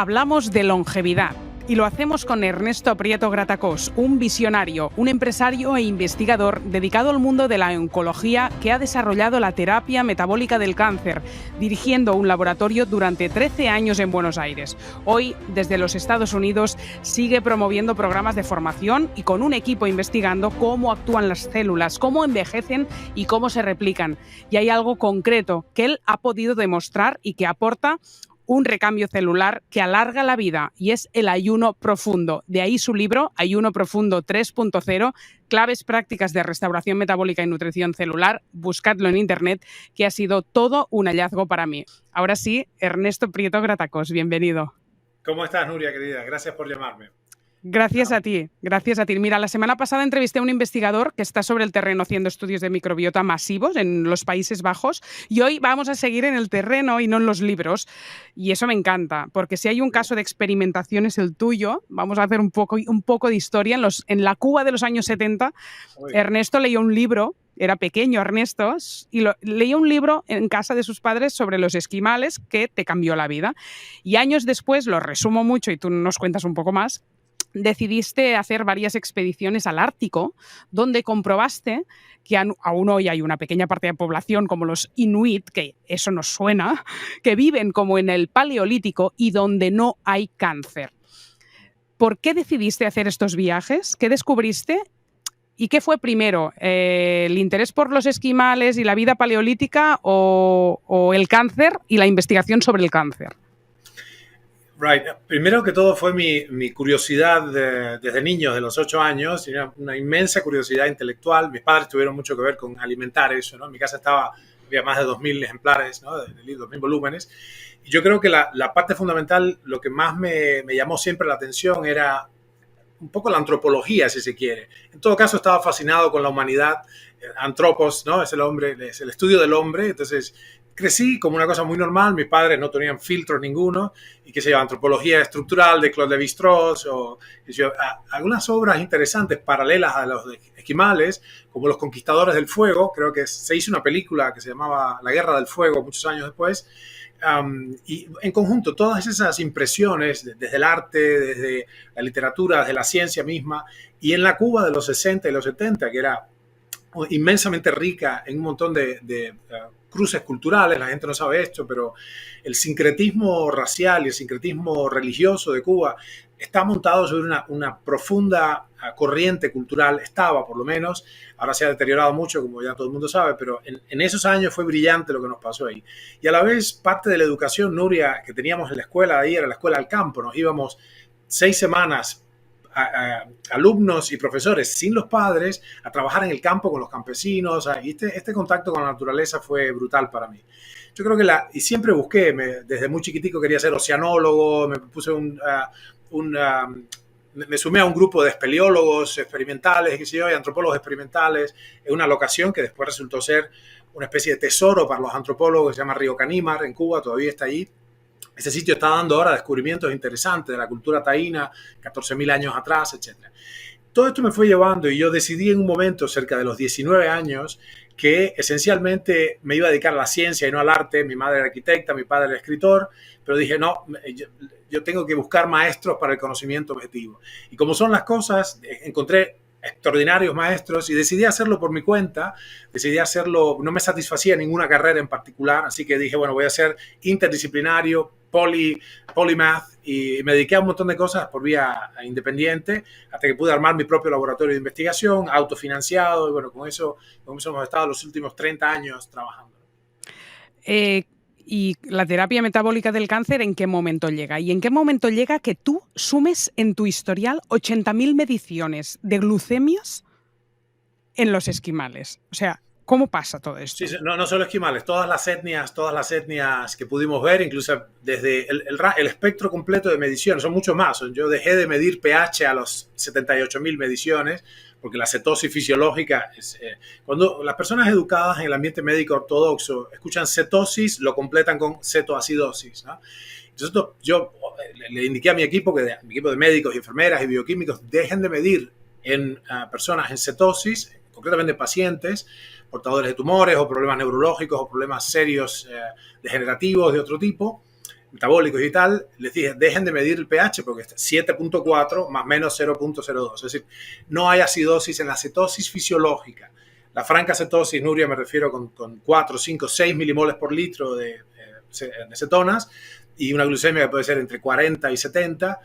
hablamos de longevidad. Y lo hacemos con Ernesto Prieto Gratacós, un visionario, un empresario e investigador dedicado al mundo de la oncología que ha desarrollado la terapia metabólica del cáncer, dirigiendo un laboratorio durante 13 años en Buenos Aires. Hoy, desde los Estados Unidos, sigue promoviendo programas de formación y con un equipo investigando cómo actúan las células, cómo envejecen y cómo se replican. Y hay algo concreto que él ha podido demostrar y que aporta un recambio celular que alarga la vida, y es el ayuno profundo. De ahí su libro, Ayuno Profundo 3.0, claves prácticas de restauración metabólica y nutrición celular. Buscadlo en internet, que ha sido todo un hallazgo para mí. Ahora sí, Ernesto Prieto Gratacós, bienvenido. ¿Cómo estás, Nuria, querida? Gracias por llamarme. Gracias a ti, gracias a ti. Mira, la semana pasada entrevisté a un investigador que está sobre el terreno haciendo estudios de microbiota masivos en los Países Bajos, y hoy vamos a seguir en el terreno y no en los libros, y eso me encanta, porque si hay un caso de experimentación es el tuyo. Vamos a hacer un poco de historia. En la Cuba de los años 70, Ernesto leyó un libro. Era pequeño Ernesto y leía un libro en casa de sus padres sobre los esquimales que te cambió la vida. Y años después, lo resumo mucho y tú nos cuentas un poco más, decidiste hacer varias expediciones al Ártico, donde comprobaste que aún hoy hay una pequeña parte de la población, como los inuit, que eso nos suena, que viven como en el Paleolítico y donde no hay cáncer. ¿Por qué decidiste hacer estos viajes? ¿Qué descubriste? ¿Y qué fue primero? ¿El interés por los esquimales y la vida paleolítica o el cáncer y la investigación sobre el cáncer? Right. Primero que todo fue mi curiosidad desde niño, de los 8 años, tenía una inmensa curiosidad intelectual. Mis padres tuvieron mucho que ver con alimentar eso, ¿no? En mi casa había más de 2.000 ejemplares, ¿no? De 2.000 volúmenes. Y yo creo que la parte fundamental, lo que más me llamó siempre la atención era un poco la antropología, si se quiere. En todo caso, estaba fascinado con la humanidad. Antropos, ¿no? Es el hombre, es el estudio del hombre. Entonces, crecí como una cosa muy normal. Mis padres no tenían filtros ninguno. Y qué sé yo, antropología estructural de Claude Lévi-Strauss o algunas obras interesantes paralelas a los de esquimales, como Los Conquistadores del Fuego. Creo que se hizo una película que se llamaba La Guerra del Fuego muchos años después. Y en conjunto, todas esas impresiones, desde el arte, desde la literatura, desde la ciencia misma, y en la Cuba de los 60 y los 70, que era inmensamente rica en un montón de cruces culturales. La gente no sabe esto, pero el sincretismo racial y el sincretismo religioso de Cuba está montado sobre una profunda corriente cultural, estaba por lo menos. Ahora se ha deteriorado mucho, como ya todo el mundo sabe, pero en esos años fue brillante lo que nos pasó ahí. Y a la vez, parte de la educación, Nuria, que teníamos en la escuela de ahí, era la escuela al campo. Nos íbamos 6 semanas, alumnos y profesores sin los padres, a trabajar en el campo con los campesinos. Y este contacto con la naturaleza fue brutal para mí. Yo creo que y siempre busqué, desde muy chiquitico quería ser oceanólogo, me puse me sumé a un grupo de espeleólogos experimentales, qué sé yo, y antropólogos experimentales, en una locación que después resultó ser una especie de tesoro para los antropólogos, se llama Río Canímar, en Cuba, todavía está allí. Ese sitio está dando ahora descubrimientos interesantes de la cultura taína, 14.000 años atrás, etc. Todo esto me fue llevando y yo decidí en un momento, cerca de los 19 años, que esencialmente me iba a dedicar a la ciencia y no al arte. Mi madre era arquitecta, mi padre era escritor, pero dije, no, yo tengo que buscar maestros para el conocimiento objetivo. Y como son las cosas, encontré extraordinarios maestros y decidí hacerlo por mi cuenta. Decidí hacerlo, no me satisfacía ninguna carrera en particular, así que dije, bueno, voy a ser interdisciplinario, polymath, y me dediqué a un montón de cosas por vía independiente, hasta que pude armar mi propio laboratorio de investigación, autofinanciado, y bueno, con eso hemos estado los últimos 30 años trabajando. ¿Y la terapia metabólica del cáncer en qué momento llega? ¿Y en qué momento llega que tú sumes en tu historial 80.000 mediciones de glucemias en los esquimales? O sea, ¿cómo pasa todo esto? Sí, no solo esquimales, todas las etnias que pudimos ver, incluso desde el espectro completo de mediciones, son mucho más. Yo dejé de medir pH a los 78.000 mediciones, porque la cetosis fisiológica es... cuando las personas educadas en el ambiente médico ortodoxo escuchan cetosis, lo completan con cetoacidosis, ¿no? Entonces yo le indiqué a mi equipo de médicos y enfermeras y bioquímicos, dejen de medir en personas en cetosis, concretamente pacientes portadores de tumores o problemas neurológicos o problemas serios degenerativos de otro tipo, metabólicos y tal, les dije, dejen de medir el pH porque está 7.4 más menos 0.02. Es decir, no hay acidosis en la cetosis fisiológica. La franca cetosis, Nuria, me refiero con 4, 5, 6 milimoles por litro de cetonas y una glucemia que puede ser entre 40 y 70.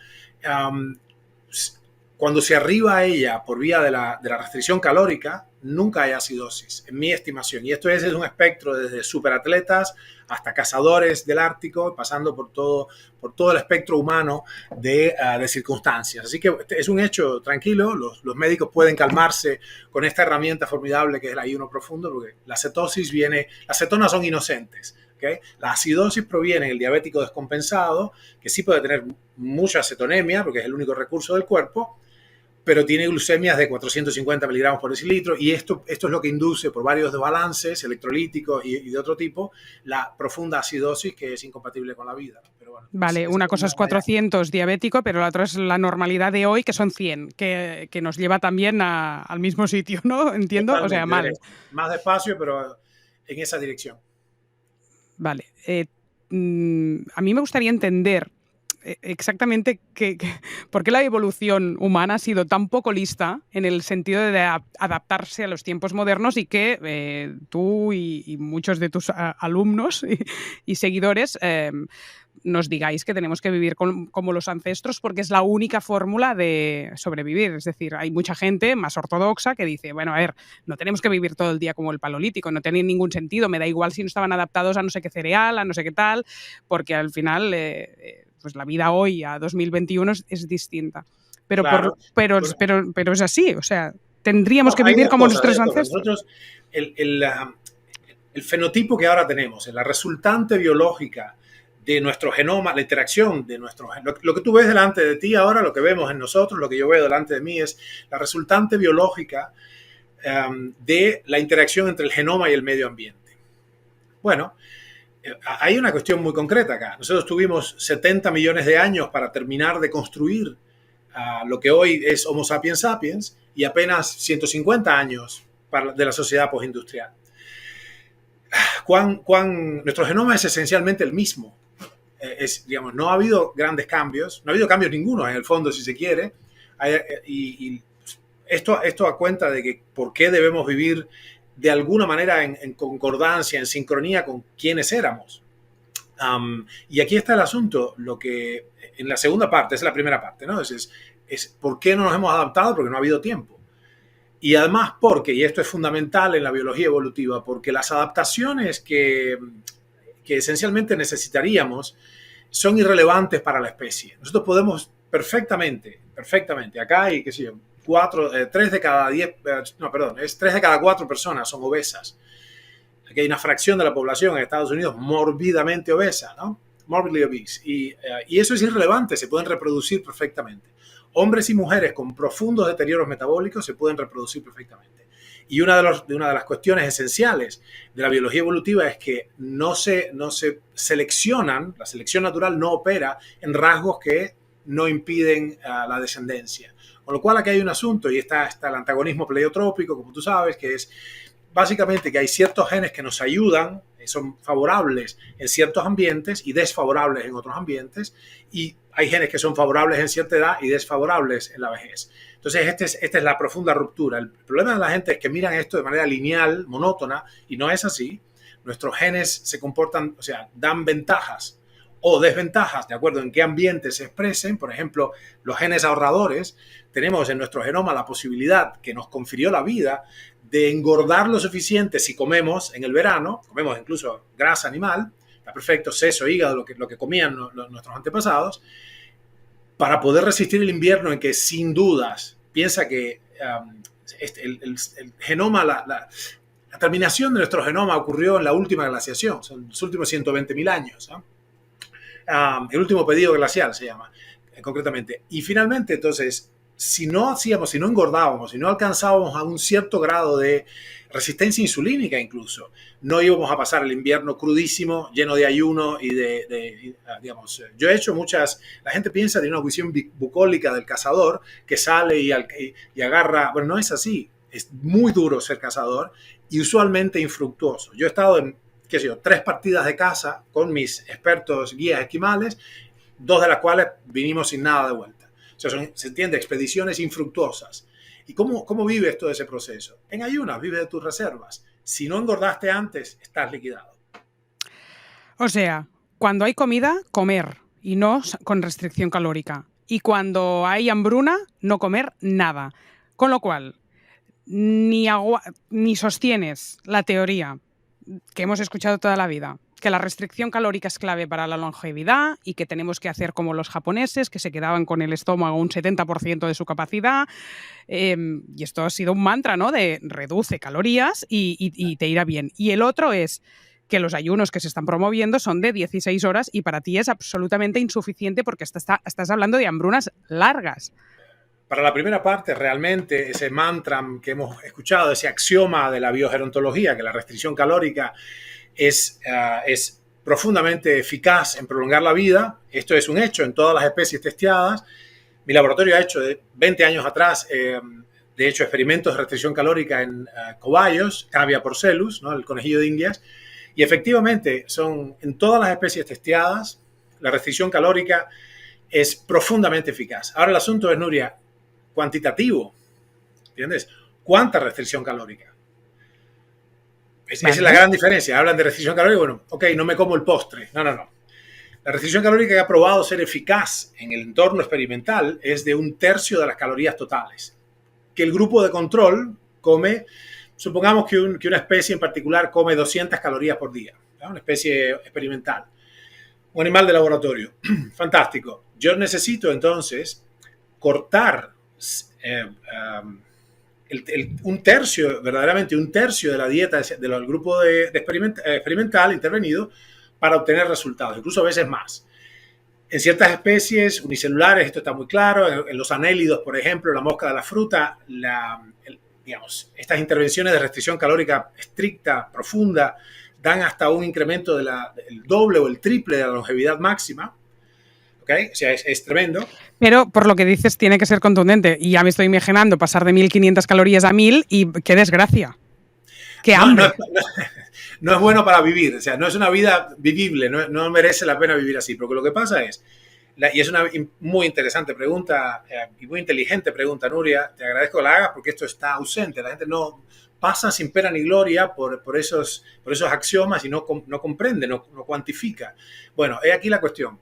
Cuando se arriba a ella por vía de la restricción calórica, nunca hay acidosis, en mi estimación. Y esto es un espectro desde superatletas hasta cazadores del Ártico, pasando por todo el espectro humano de circunstancias. Así que es un hecho tranquilo. Los médicos pueden calmarse con esta herramienta formidable que es el ayuno profundo, porque la cetosis las cetonas son inocentes. ¿Okay? La acidosis proviene del diabético descompensado, que sí puede tener mucha cetonemia, porque es el único recurso del cuerpo, pero tiene glucemias de 450 miligramos por decilitro, y esto es lo que induce, por varios desbalances electrolíticos y de otro tipo, la profunda acidosis que es incompatible con la vida. Pero bueno, vale, una cosa es 400 diabético, pero la otra es la normalidad de hoy, que son 100, que nos lleva también al mismo sitio, ¿no? Entiendo, totalmente, o sea, mal. Más despacio, pero en esa dirección. Vale. A mí me gustaría entender exactamente por qué la evolución humana ha sido tan poco lista en el sentido de adaptarse a los tiempos modernos y que tú y muchos de tus alumnos y seguidores nos digáis que tenemos que vivir como los ancestros porque es la única fórmula de sobrevivir. Es decir, hay mucha gente más ortodoxa que dice, bueno, a ver, no tenemos que vivir todo el día como el paleolítico, no tiene ningún sentido, me da igual si no estaban adaptados a no sé qué cereal, a no sé qué tal, porque al final pues la vida hoy, a 2021, es distinta. Pero, claro, pero es así, o sea, tendríamos que vivir como nuestros ancestros. Nosotros, el fenotipo que ahora tenemos, la resultante biológica de nuestro genoma, la interacción de nuestro genoma, lo que tú ves delante de ti ahora, lo que vemos en nosotros, lo que yo veo delante de mí es la resultante biológica de la interacción entre el genoma y el medio ambiente. Bueno, hay una cuestión muy concreta acá. Nosotros tuvimos 70 millones de años para terminar de construir lo que hoy es Homo sapiens sapiens y apenas 150 años de la sociedad postindustrial. Nuestro genoma es esencialmente el mismo. Digamos, no ha habido grandes cambios, no ha habido cambios ninguno en el fondo, si se quiere, y esto a cuenta de que por qué debemos vivir de alguna manera en concordancia, en sincronía con quienes éramos. Y aquí está el asunto, lo que en la segunda parte, es la primera parte, ¿no? Es ¿por qué no nos hemos adaptado? Porque no ha habido tiempo. Y además porque, y esto es fundamental en la biología evolutiva, porque las adaptaciones que esencialmente necesitaríamente son irrelevantes para la especie. Nosotros podemos perfectamente, acá hay, qué sé yo, 3 de cada 4 personas son obesas. Aquí hay una fracción de la población en Estados Unidos morbidamente obesa, ¿no? Morbidly obese. Y eso es irrelevante, se pueden reproducir perfectamente. Hombres y mujeres con profundos deterioros metabólicos se pueden reproducir perfectamente. Y una de las cuestiones esenciales de la biología evolutiva es que no se seleccionan, la selección natural no opera en rasgos que no impiden la descendencia. Con lo cual aquí hay un asunto y está el antagonismo pleiotrópico, como tú sabes, que es básicamente que hay ciertos genes que nos ayudan, son favorables en ciertos ambientes y desfavorables en otros ambientes, y hay genes que son favorables en cierta edad y desfavorables en la vejez. Entonces, esta es la profunda ruptura. El problema de la gente es que miran esto de manera lineal, monótona, y no es así. Nuestros genes se comportan, o sea, dan ventajas o desventajas de acuerdo en qué ambiente se expresen. Por ejemplo, los genes ahorradores, tenemos en nuestro genoma la posibilidad que nos confirió la vida de engordar lo suficiente si comemos en el verano, comemos incluso grasa animal, está perfecto, seso, hígado, lo que comían nuestros antepasados, para poder resistir el invierno en que sin dudas piensa que el genoma, la terminación de nuestro genoma ocurrió en la última glaciación, son los últimos 120.000 años, ¿no? El último pedido glacial se llama, concretamente. Y finalmente, entonces, si no engordábamos, si no alcanzábamos a un cierto grado de resistencia insulínica incluso, no íbamos a pasar el invierno crudísimo, lleno de ayuno y digamos, yo he hecho la gente piensa de una visión bucólica del cazador que sale y agarra, bueno, no es así, es muy duro ser cazador y usualmente infructuoso. Yo he estado en qué sé yo, 3 partidas de caza con mis expertos guías esquimales, 2 de las cuales vinimos sin nada de vuelta. O sea, se entiende, expediciones infructuosas. ¿Y cómo vives todo ese proceso? En ayunas, vives de tus reservas. Si no engordaste antes, estás liquidado. O sea, cuando hay comida, comer y no con restricción calórica. Y cuando hay hambruna, no comer nada. Con lo cual, ni sostienes la teoría que hemos escuchado toda la vida, que la restricción calórica es clave para la longevidad y que tenemos que hacer como los japoneses, que se quedaban con el estómago un 70% de su capacidad. Y esto ha sido un mantra, ¿no? De reduce calorías y te irá bien. Y el otro es que los ayunos que se están promoviendo son de 16 horas y para ti es absolutamente insuficiente porque estás hablando de hambrunas largas. Para la primera parte, realmente ese mantra que hemos escuchado, ese axioma de la biogerontología, que la restricción calórica es profundamente eficaz en prolongar la vida. Esto es un hecho en todas las especies testeadas. Mi laboratorio ha hecho de 20 años atrás, de hecho, experimentos de restricción calórica en cobayos, Cavia porcellus, ¿no? El conejillo de Indias, y efectivamente en todas las especies testeadas, la restricción calórica es profundamente eficaz. Ahora el asunto es, Nuria, cuantitativo, ¿entiendes? ¿Cuánta restricción calórica? Esa es la gran diferencia. Hablan de restricción calórica, bueno, ok, no me como el postre. No. La restricción calórica que ha probado ser eficaz en el entorno experimental es de 1/3 de las calorías totales. Que el grupo de control come, supongamos que una especie en particular come 200 calorías por día, ¿no? Una especie experimental. Un animal de laboratorio. Fantástico. Yo necesito entonces cortar verdaderamente un tercio de la dieta del grupo experimental intervenido para obtener resultados, incluso a veces más. En ciertas especies unicelulares esto está muy claro. En los anélidos, por ejemplo, la mosca de la fruta, estas intervenciones de restricción calórica estricta, profunda, dan hasta un incremento del doble o el triple de la longevidad máxima. ¿Okay? O sea, es tremendo. Pero por lo que dices tiene que ser contundente. Y ya me estoy imaginando pasar de 1.500 calorías a 1.000 y qué desgracia. ¡Qué hambre! No es bueno para vivir. O sea, no es una vida vivible. No merece la pena vivir así. Porque lo que pasa es, y es una muy interesante pregunta y muy inteligente pregunta, Nuria. Te agradezco que la hagas porque esto está ausente. La gente no pasa sin pena ni gloria por esos axiomas y no comprende, no cuantifica. Bueno, he aquí la cuestión.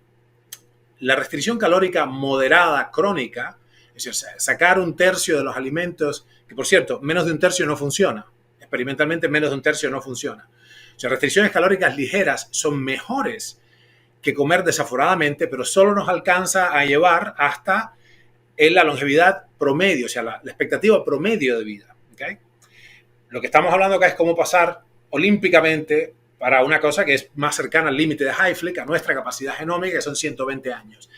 La restricción calórica moderada crónica, es decir, sacar 1/3 de los alimentos, que por cierto, menos de 1/3 no funciona. Experimentalmente menos de 1/3 no funciona. O sea, restricciones calóricas ligeras son mejores que comer desaforadamente, pero solo nos alcanza a llevar hasta la longevidad promedio, o sea, la expectativa promedio de vida. ¿Okay? Lo que estamos hablando acá es cómo pasar olímpicamente para una cosa que es más cercana al límite de Hayflick, a nuestra capacidad genómica, que son 120 años.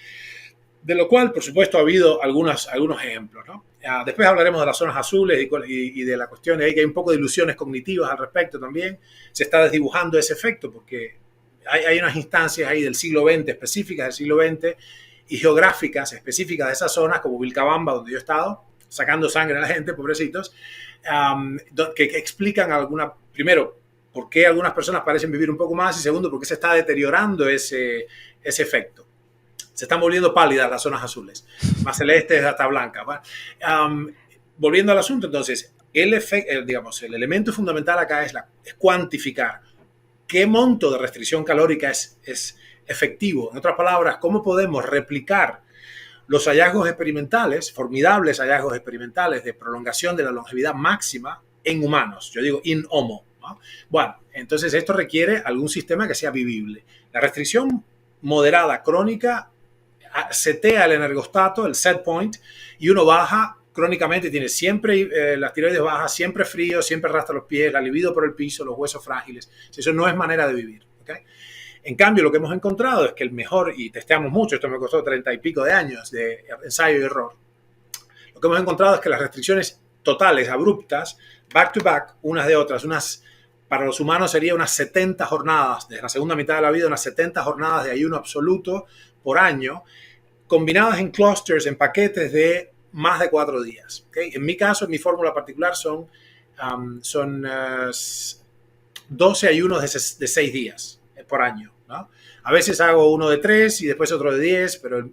De lo cual, por supuesto, ha habido algunos ejemplos, ¿no? Después hablaremos de las zonas azules y de la cuestión de ahí, que hay un poco de ilusiones cognitivas al respecto también. Se está desdibujando ese efecto porque hay unas instancias ahí del siglo XX, específicas del siglo XX, y geográficas específicas de esas zonas, como Vilcabamba, donde yo he estado, sacando sangre a la gente, pobrecitos, que explican primero, por qué algunas personas parecen vivir un poco más y segundo, por qué se está deteriorando ese efecto. Se están volviendo pálidas las zonas azules, más celestes hasta blancas. Volviendo al asunto, entonces, el elemento fundamental acá es cuantificar qué monto de restricción calórica es efectivo. En otras palabras, cómo podemos replicar los hallazgos experimentales, formidables hallazgos experimentales de prolongación de la longevidad máxima en humanos. Yo digo in homo, ¿no? Bueno, entonces esto requiere algún sistema que sea vivible. La restricción moderada crónica setea el energostato, el set point, y uno baja crónicamente, tiene siempre las tiroides bajas, siempre frío, siempre arrastra los pies, la libido por el piso, los huesos frágiles. Eso no es manera de vivir. ¿Okay? En cambio, lo que hemos encontrado es que el mejor, y testeamos mucho, esto me costó 30 y pico de años de ensayo y error, lo que hemos encontrado es que las restricciones totales, abruptas, back to back, unas de otras, para los humanos sería unas 70 jornadas, desde la segunda mitad de la vida, unas 70 jornadas de ayuno absoluto por año, combinadas en clusters, en paquetes de más de 4 días. ¿Okay? En mi caso, en mi fórmula particular, son 12 ayunos de 6 días por año, ¿no? A veces hago uno de 3 y después otro de 10, pero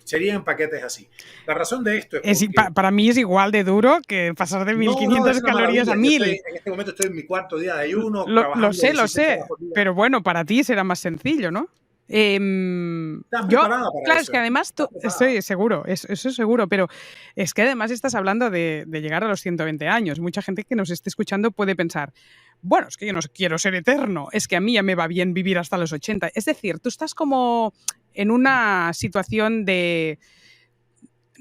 serían paquetes así. La razón de esto es porque... Para mí es igual de duro que pasar de No, es 1500 una calorías a maravilla. 1000. En este momento estoy en mi cuarto día de ayuno, Lo trabajando sé, 16 horas por día. pero bueno, para ti será más sencillo, ¿no? Estás Yo, preparada para claro, eso. es que además tú, estoy seguro, eso es seguro, pero es que además estás hablando de llegar a los 120 años. Mucha gente que nos esté escuchando puede pensar, bueno, es que yo no quiero ser eterno, es que a mí ya me va bien vivir hasta los 80. Es decir, tú estás como en una situación de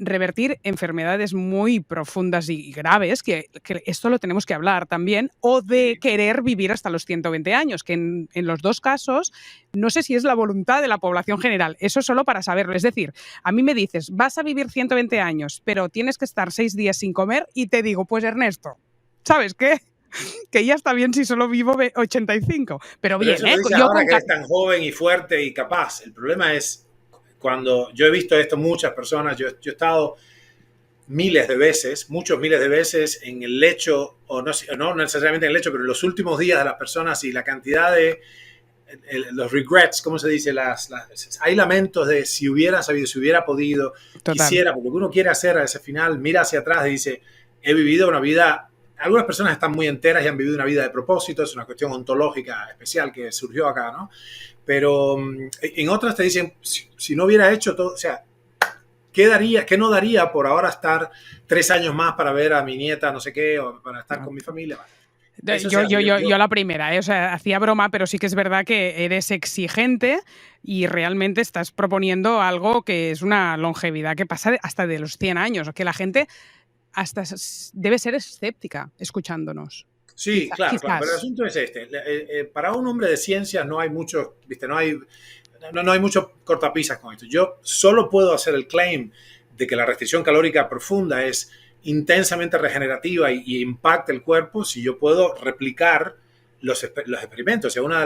revertir enfermedades muy profundas y graves, que esto lo tenemos que hablar también, o de querer vivir hasta los 120 años, que en los dos casos no sé si es la voluntad de la población general, eso solo para saberlo. Es decir, a mí me dices, vas a vivir 120 años, pero tienes que estar 6 días sin comer y te digo, pues Ernesto, ¿sabes qué? Que ya está bien si solo vivo 85. Pero bien, eso lo dice yo ahora con... que eres tan joven y fuerte y capaz. El problema es cuando yo he visto esto muchas personas, yo he estado miles de veces, muchos miles de veces en el lecho, o no necesariamente en el lecho, pero en los últimos días de las personas y la cantidad de los regrets, ¿cómo se dice? Hay lamentos de si hubiera sabido, si hubiera podido, Total. quisiera, porque lo que uno quiere hacer a ese final, mira hacia atrás y dice, he vivido una vida, algunas personas están muy enteras y han vivido una vida de propósito, es una cuestión ontológica especial que surgió acá, ¿no? Pero en otras te dicen, si no hubiera hecho todo, o sea, ¿qué no daría por ahora estar 3 años más para ver a mi nieta, no sé qué, o para estar con mi familia? Yo la primera, o sea, hacía broma, pero sí que es verdad que eres exigente y realmente estás proponiendo algo que es una longevidad que pasa hasta de los 100 años, que la gente hasta debe ser escéptica escuchándonos. Sí, claro, pero el asunto es este. Para un hombre de ciencias no hay mucho, ¿viste? No hay mucho cortapisas con esto. Yo solo puedo hacer el claim de que la restricción calórica profunda es intensamente regenerativa y impacta el cuerpo si yo puedo replicar los experimentos. O sea, uno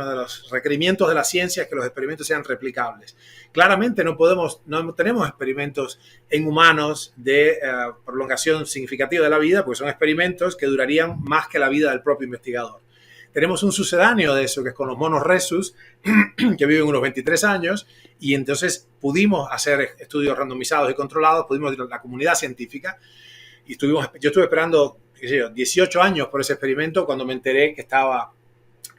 de los requerimientos de la ciencia es que los experimentos sean replicables. Claramente no tenemos experimentos en humanos de prolongación significativa de la vida, porque son experimentos que durarían más que la vida del propio investigador. Tenemos un sucedáneo de eso, que es con los monos rhesus, que viven unos 23 años, y entonces pudimos hacer estudios randomizados y controlados, pudimos ir a la comunidad científica, y yo estuve esperando 18 años por ese experimento cuando me enteré que estaba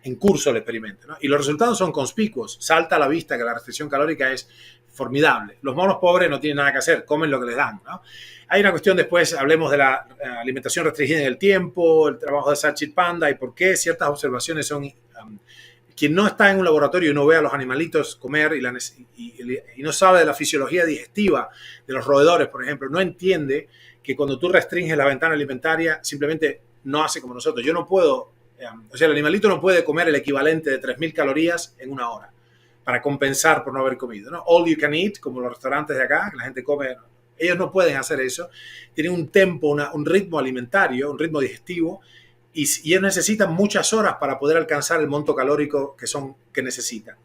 en curso el experimento, ¿no? Y los resultados son conspicuos. Salta a la vista que la restricción calórica es formidable. Los monos pobres no tienen nada que hacer, comen lo que les dan, ¿no? Hay una cuestión después, hablemos de la alimentación restringida en el tiempo, el trabajo de Satchit Panda y por qué ciertas observaciones son... quien no está en un laboratorio y no ve a los animalitos comer y no sabe de la fisiología digestiva de los roedores, por ejemplo, no entiende que cuando tú restringes la ventana alimentaria simplemente no hace como nosotros. Yo no puedo, o sea, el animalito no puede comer el equivalente de 3.000 calorías en una hora para compensar por no haber comido, ¿no? All you can eat, como los restaurantes de acá, que la gente come, ellos no pueden hacer eso. Tienen un tempo, un ritmo alimentario, un ritmo digestivo, y ellos necesitan muchas horas para poder alcanzar el monto calórico que necesitan.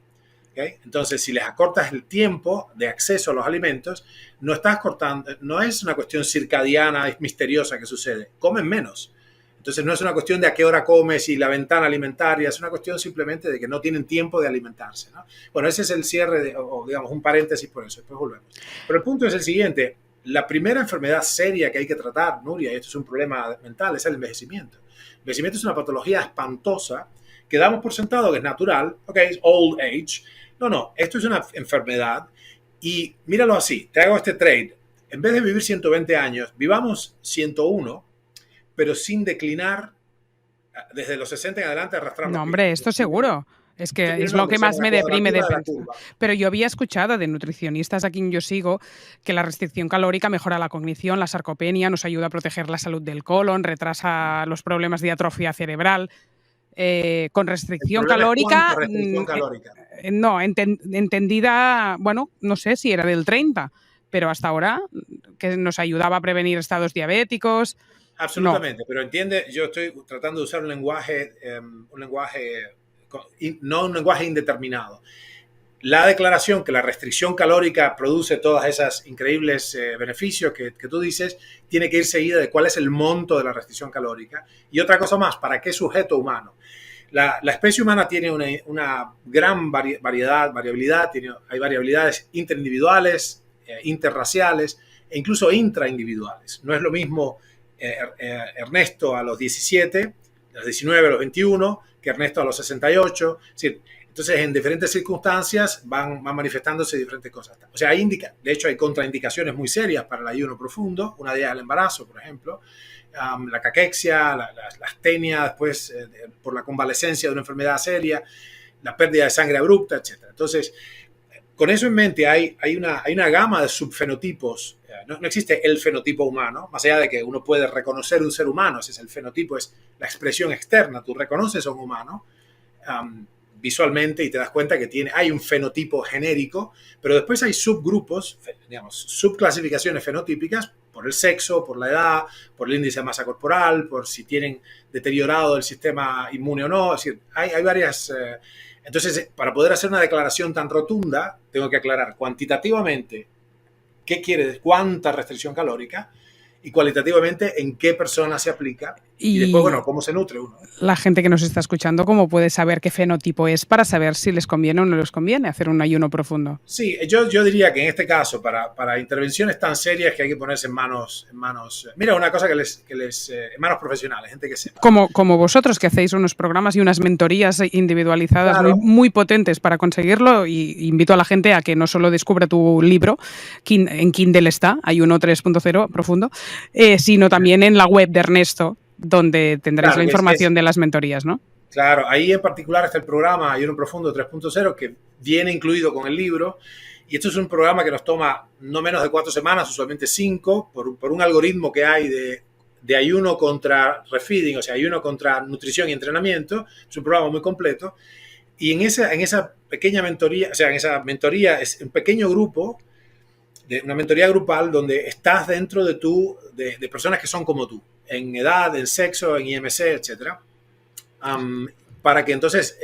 ¿Okay? Entonces, si les acortas el tiempo de acceso a los alimentos, no estás cortando, no es una cuestión circadiana, es misteriosa que sucede, comen menos. Entonces, no es una cuestión de a qué hora comes y la ventana alimentaria, es una cuestión simplemente de que no tienen tiempo de alimentarse, ¿no? Bueno, ese es el cierre, o digamos, un paréntesis por eso, después volvemos. Pero el punto es el siguiente, la primera enfermedad seria que hay que tratar, Nuria, y esto es un problema mental, es el envejecimiento. El envejecimiento es una patología espantosa que damos por sentado que es natural, ok, es old age. No, esto es una enfermedad y míralo así, te hago este trade. En vez de vivir 120 años, vivamos 101, pero sin declinar desde los 60 en adelante arrastrando. No, hombre, esto seguro. Es que es lo que más me deprime de pensar. Pero yo había escuchado de nutricionistas a quien yo sigo que la restricción calórica mejora la cognición, la sarcopenia, nos ayuda a proteger la salud del colon, retrasa los problemas de atrofia cerebral. Con restricción calórica, no, entendida, bueno, no sé si era del 30, pero hasta ahora que nos ayudaba a prevenir estados diabéticos. Absolutamente, no. Pero entiende, yo estoy tratando de usar un lenguaje no un lenguaje indeterminado. La declaración que la restricción calórica produce todas esas increíbles beneficios que tú dices, tiene que ir seguida de cuál es el monto de la restricción calórica. Y otra cosa más, ¿para qué sujeto humano? La especie humana tiene una gran variabilidad, hay variabilidades interindividuales, interraciales e incluso intraindividuales. No es lo mismo Ernesto a los 17, a los 19, a los 21, que Ernesto a los 68. Es decir, entonces, en diferentes circunstancias van manifestándose diferentes cosas. O sea, de hecho, hay contraindicaciones muy serias para el ayuno profundo. Una de ellas es el embarazo, por ejemplo. La caquexia, la astenia, después por la convalescencia de una enfermedad seria, la pérdida de sangre abrupta, etc. Entonces, con eso en mente, hay una gama de subfenotipos. No existe el fenotipo humano, más allá de que uno puede reconocer un ser humano. Ese es el fenotipo, es la expresión externa. Tú reconoces a un humano visualmente y te das cuenta que hay un fenotipo genérico, pero después hay subgrupos, digamos, subclasificaciones fenotípicas por el sexo, por la edad, por el índice de masa corporal, por si tienen deteriorado el sistema inmune o no. Es decir, hay varias... entonces, para poder hacer una declaración tan rotunda, tengo que aclarar cuantitativamente qué quiere, cuánta restricción calórica, y cualitativamente en qué persona se aplica y después, bueno, cómo se nutre uno. La gente que nos está escuchando, ¿cómo puede saber qué fenotipo es para saber si les conviene o no les conviene hacer un ayuno profundo? Sí, yo diría que en este caso, para intervenciones tan serias que hay que ponerse en manos mira, una cosa en manos profesionales, gente que sepa. Como vosotros, que hacéis unos programas y unas mentorías individualizadas, claro, muy potentes para conseguirlo, y invito a la gente a que no solo descubra tu libro, en Kindle está, Ayuno 3.0 profundo, sino también en la web de Ernesto, donde tendréis la información de las mentorías, ¿no? Claro, ahí en particular está el programa Ayuno Profundo 3.0, que viene incluido con el libro, y esto es un programa que nos toma no menos de 4 semanas, usualmente 5, por un algoritmo que hay de ayuno contra refeeding, o sea, ayuno contra nutrición y entrenamiento. Es un programa muy completo, y en esa pequeña mentoría, o sea, en esa mentoría es un pequeño grupo, una mentoría grupal donde estás dentro de personas que son como tú, en edad, en sexo, en IMC, etc. Para que entonces,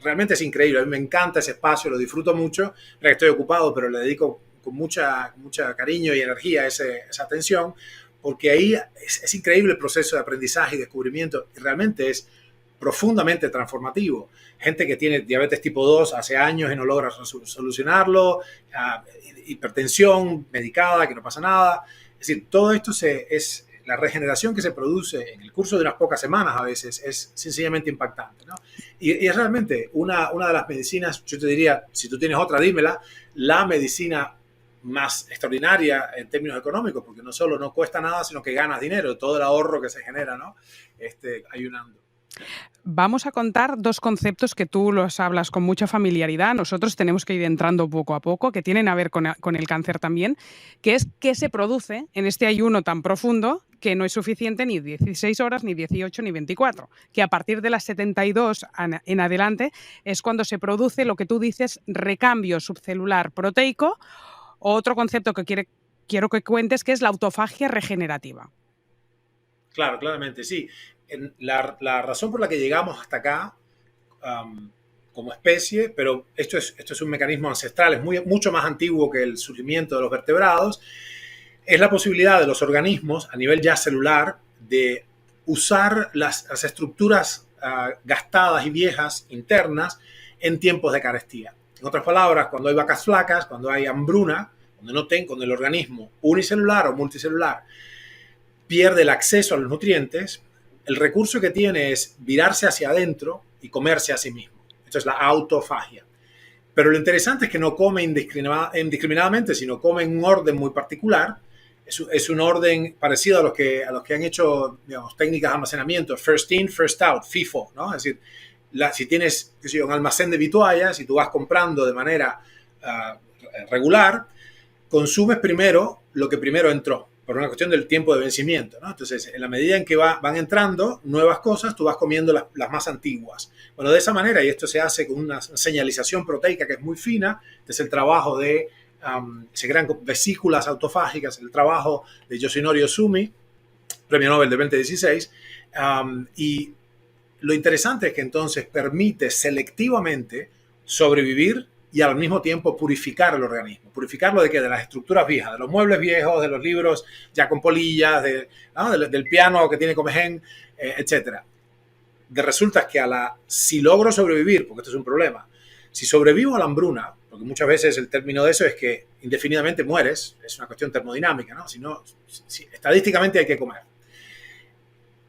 realmente es increíble, a mí me encanta ese espacio, lo disfruto mucho, que estoy ocupado, pero le dedico con mucha cariño y energía esa atención, porque ahí es increíble el proceso de aprendizaje y descubrimiento, y realmente es profundamente transformativo. Gente que tiene diabetes tipo 2 hace años y no logra solucionarlo, hipertensión medicada, que no pasa nada. Es decir, todo esto es la regeneración que se produce en el curso de unas pocas semanas a veces es sencillamente impactante, ¿no? Y es realmente una de las medicinas, yo te diría, si tú tienes otra, dímela, la medicina más extraordinaria en términos económicos, porque no solo no cuesta nada, sino que ganas dinero, todo el ahorro que se genera, ¿no? Ayunando. Vamos a contar 2 conceptos que tú los hablas con mucha familiaridad. Nosotros tenemos que ir entrando poco a poco, que tienen a ver con el cáncer también, que es qué se produce en este ayuno tan profundo que no es suficiente ni 16 horas, ni 18, ni 24, que a partir de las 72 en adelante es cuando se produce lo que tú dices, recambio subcelular proteico. Otro concepto que quiero que cuentes, que es la autofagia regenerativa. Claro, claramente, sí. La razón por la que llegamos hasta acá como especie, pero esto es un mecanismo ancestral, es mucho más antiguo que el surgimiento de los vertebrados, es la posibilidad de los organismos a nivel ya celular de usar las estructuras gastadas y viejas internas en tiempos de carestía. En otras palabras, cuando hay vacas flacas, cuando hay hambruna, cuando el organismo unicelular o multicelular pierde el acceso a los nutrientes, el recurso que tiene es virarse hacia adentro y comerse a sí mismo. Esto es la autofagia. Pero lo interesante es que no come indiscriminadamente, sino come en un orden muy particular. Es un orden parecido a los que han hecho, digamos, técnicas de almacenamiento, first in, first out, FIFO, ¿no? Es decir, si tienes un almacén de vituallas y tú vas comprando de manera regular, consumes primero lo que primero entró, por una cuestión del tiempo de vencimiento, ¿no? Entonces, en la medida en que van entrando nuevas cosas, tú vas comiendo las más antiguas. Bueno, de esa manera, y esto se hace con una señalización proteica que es muy fina, es el trabajo de se crean vesículas autofágicas, el trabajo de Yoshinori Ozumi, premio Nobel de 2016, y lo interesante es que entonces permite selectivamente sobrevivir y al mismo tiempo purificar el organismo. ¿Purificarlo de qué? De las estructuras viejas, de los muebles viejos, de los libros ya con polillas, del piano que tiene comején, etc. resulta es que si logro sobrevivir, porque esto es un problema, si sobrevivo a la hambruna, porque muchas veces el término de eso es que indefinidamente mueres, es una cuestión termodinámica, ¿no? Estadísticamente hay que comer.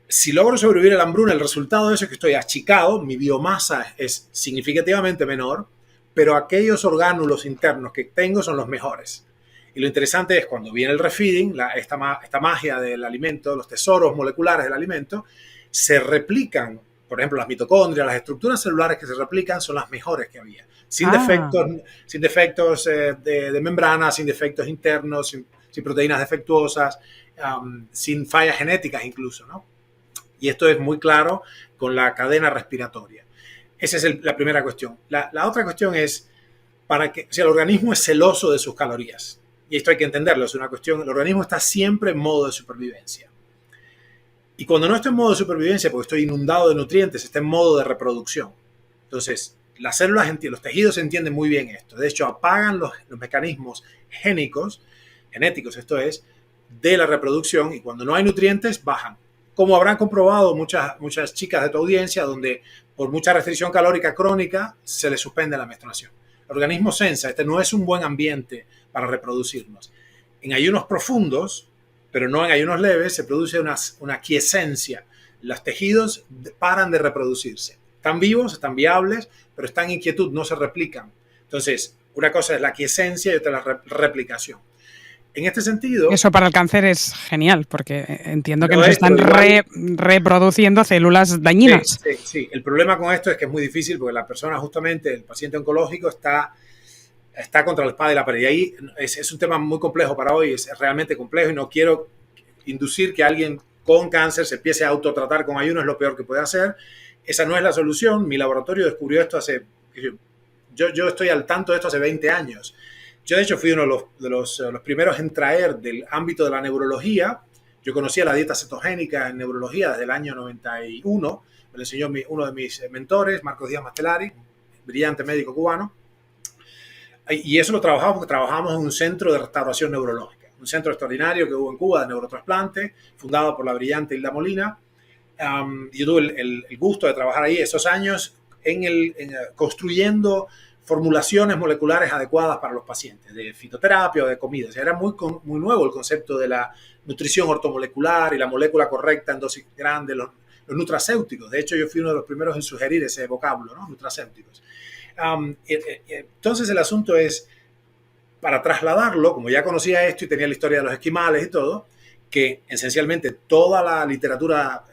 Si logro sobrevivir a la hambruna, el resultado de eso es que estoy achicado, mi biomasa es significativamente menor, pero aquellos orgánulos internos que tengo son los mejores. Y lo interesante es cuando viene el refeeding, esta magia del alimento, los tesoros moleculares del alimento, se replican. Por ejemplo, las mitocondrias, las estructuras celulares que se replican son las mejores que había. Sin defectos de membrana, sin defectos internos, sin proteínas defectuosas, sin fallas genéticas incluso, ¿no? Y esto es muy claro con la cadena respiratoria. Esa es la primera cuestión. La otra cuestión es, el organismo es celoso de sus calorías. Y esto hay que entenderlo, es una cuestión, el organismo está siempre en modo de supervivencia. Y cuando no estoy en modo de supervivencia, porque estoy inundado de nutrientes, está en modo de reproducción. Entonces, las células, los tejidos entienden muy bien esto. De hecho, apagan los mecanismos genéticos, esto es, de la reproducción, y cuando no hay nutrientes, bajan. Como habrán comprobado muchas chicas de tu audiencia, donde por mucha restricción calórica crónica se les suspende la menstruación. El organismo sensa, este no es un buen ambiente para reproducirnos. En ayunos profundos, pero no en ayunos leves, se produce una quiescencia. Los tejidos paran de reproducirse. Están vivos, están viables, pero están en inquietud, no se replican. Entonces, una cosa es la quiescencia y otra la replicación. En este sentido... Eso para el cáncer es genial, porque entiendo que nos están reproduciendo células dañinas. Sí. El problema con esto es que es muy difícil porque la persona, justamente, el paciente oncológico, está contra la espada y la pared. Y ahí es un tema muy complejo para hoy, es realmente complejo y no quiero inducir que alguien con cáncer se empiece a autotratar con ayuno, es lo peor que puede hacer. Esa no es la solución. Mi laboratorio descubrió esto yo estoy al tanto de esto hace 20 años. Yo, de hecho, fui uno de los primeros en traer del ámbito de la neurología. Yo conocía la dieta cetogénica en neurología desde el año 91. Me lo enseñó uno de mis mentores, Marcos Díaz Mastelari, brillante médico cubano. Y eso lo trabajamos porque trabajamos en un centro de restauración neurológica, un centro extraordinario que hubo en Cuba de neurotrasplante, fundado por la brillante Hilda Molina. Yo tuve el gusto de trabajar ahí esos años construyendo formulaciones moleculares adecuadas para los pacientes, de fitoterapia o de comida. O sea, era muy nuevo el concepto de la nutrición ortomolecular y la molécula correcta en dosis grandes, los nutracéuticos. De hecho, yo fui uno de los primeros en sugerir ese vocablo, ¿no? Nutracéuticos. Entonces, el asunto es, para trasladarlo, como ya conocía esto y tenía la historia de los esquimales y todo, que esencialmente toda la literatura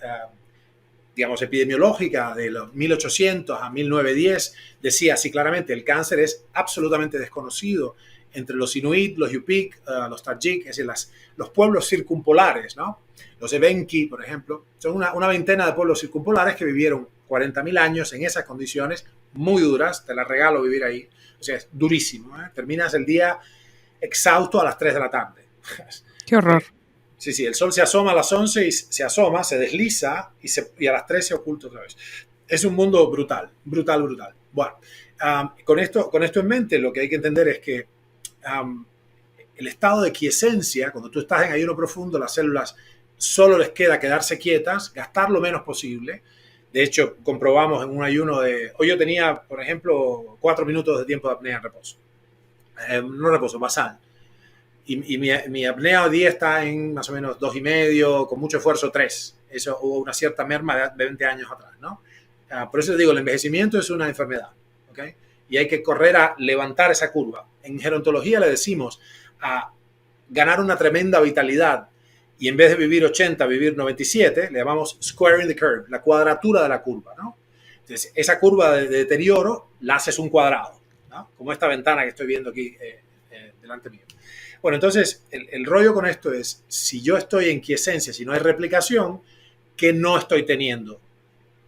epidemiológica de los 1800 a 1910 decía así claramente: el cáncer es absolutamente desconocido entre los inuit, los yupik, los tajik, es decir, los pueblos circumpolares, ¿no? Los evenki, por ejemplo, son una veintena de pueblos circumpolares que vivieron 40.000 años en esas condiciones muy duras. Te la regalo vivir ahí. O sea, es durísimo, ¿eh? Terminas el día exhausto a las 3 de la tarde. ¡Qué horror! Sí, el sol se asoma a las 11 y se desliza y a las 3 se oculta otra vez. Es un mundo brutal. Bueno, con esto en mente, lo que hay que entender es que el estado de quiescencia, cuando tú estás en ayuno profundo, las células solo les queda quedarse quietas, gastar lo menos posible. De hecho, comprobamos en un ayuno hoy yo tenía, por ejemplo, 4 minutos de tiempo de apnea en reposo. No reposo, basal. Y mi apnea hoy día está en más o menos 2,5, con mucho esfuerzo 3. Eso hubo una cierta merma de 20 años atrás, ¿no? Por eso les digo, el envejecimiento es una enfermedad, ¿ok? Y hay que correr a levantar esa curva. En gerontología le decimos a ganar una tremenda vitalidad y en vez de vivir 80, vivir 97, le llamamos squaring the curve, la cuadratura de la curva, ¿no? Entonces, esa curva de deterioro la haces un cuadrado, ¿no? Como esta ventana que estoy viendo aquí delante mío. Bueno, entonces, el rollo con esto es, si yo estoy en quiescencia, si no hay replicación, ¿qué no estoy teniendo?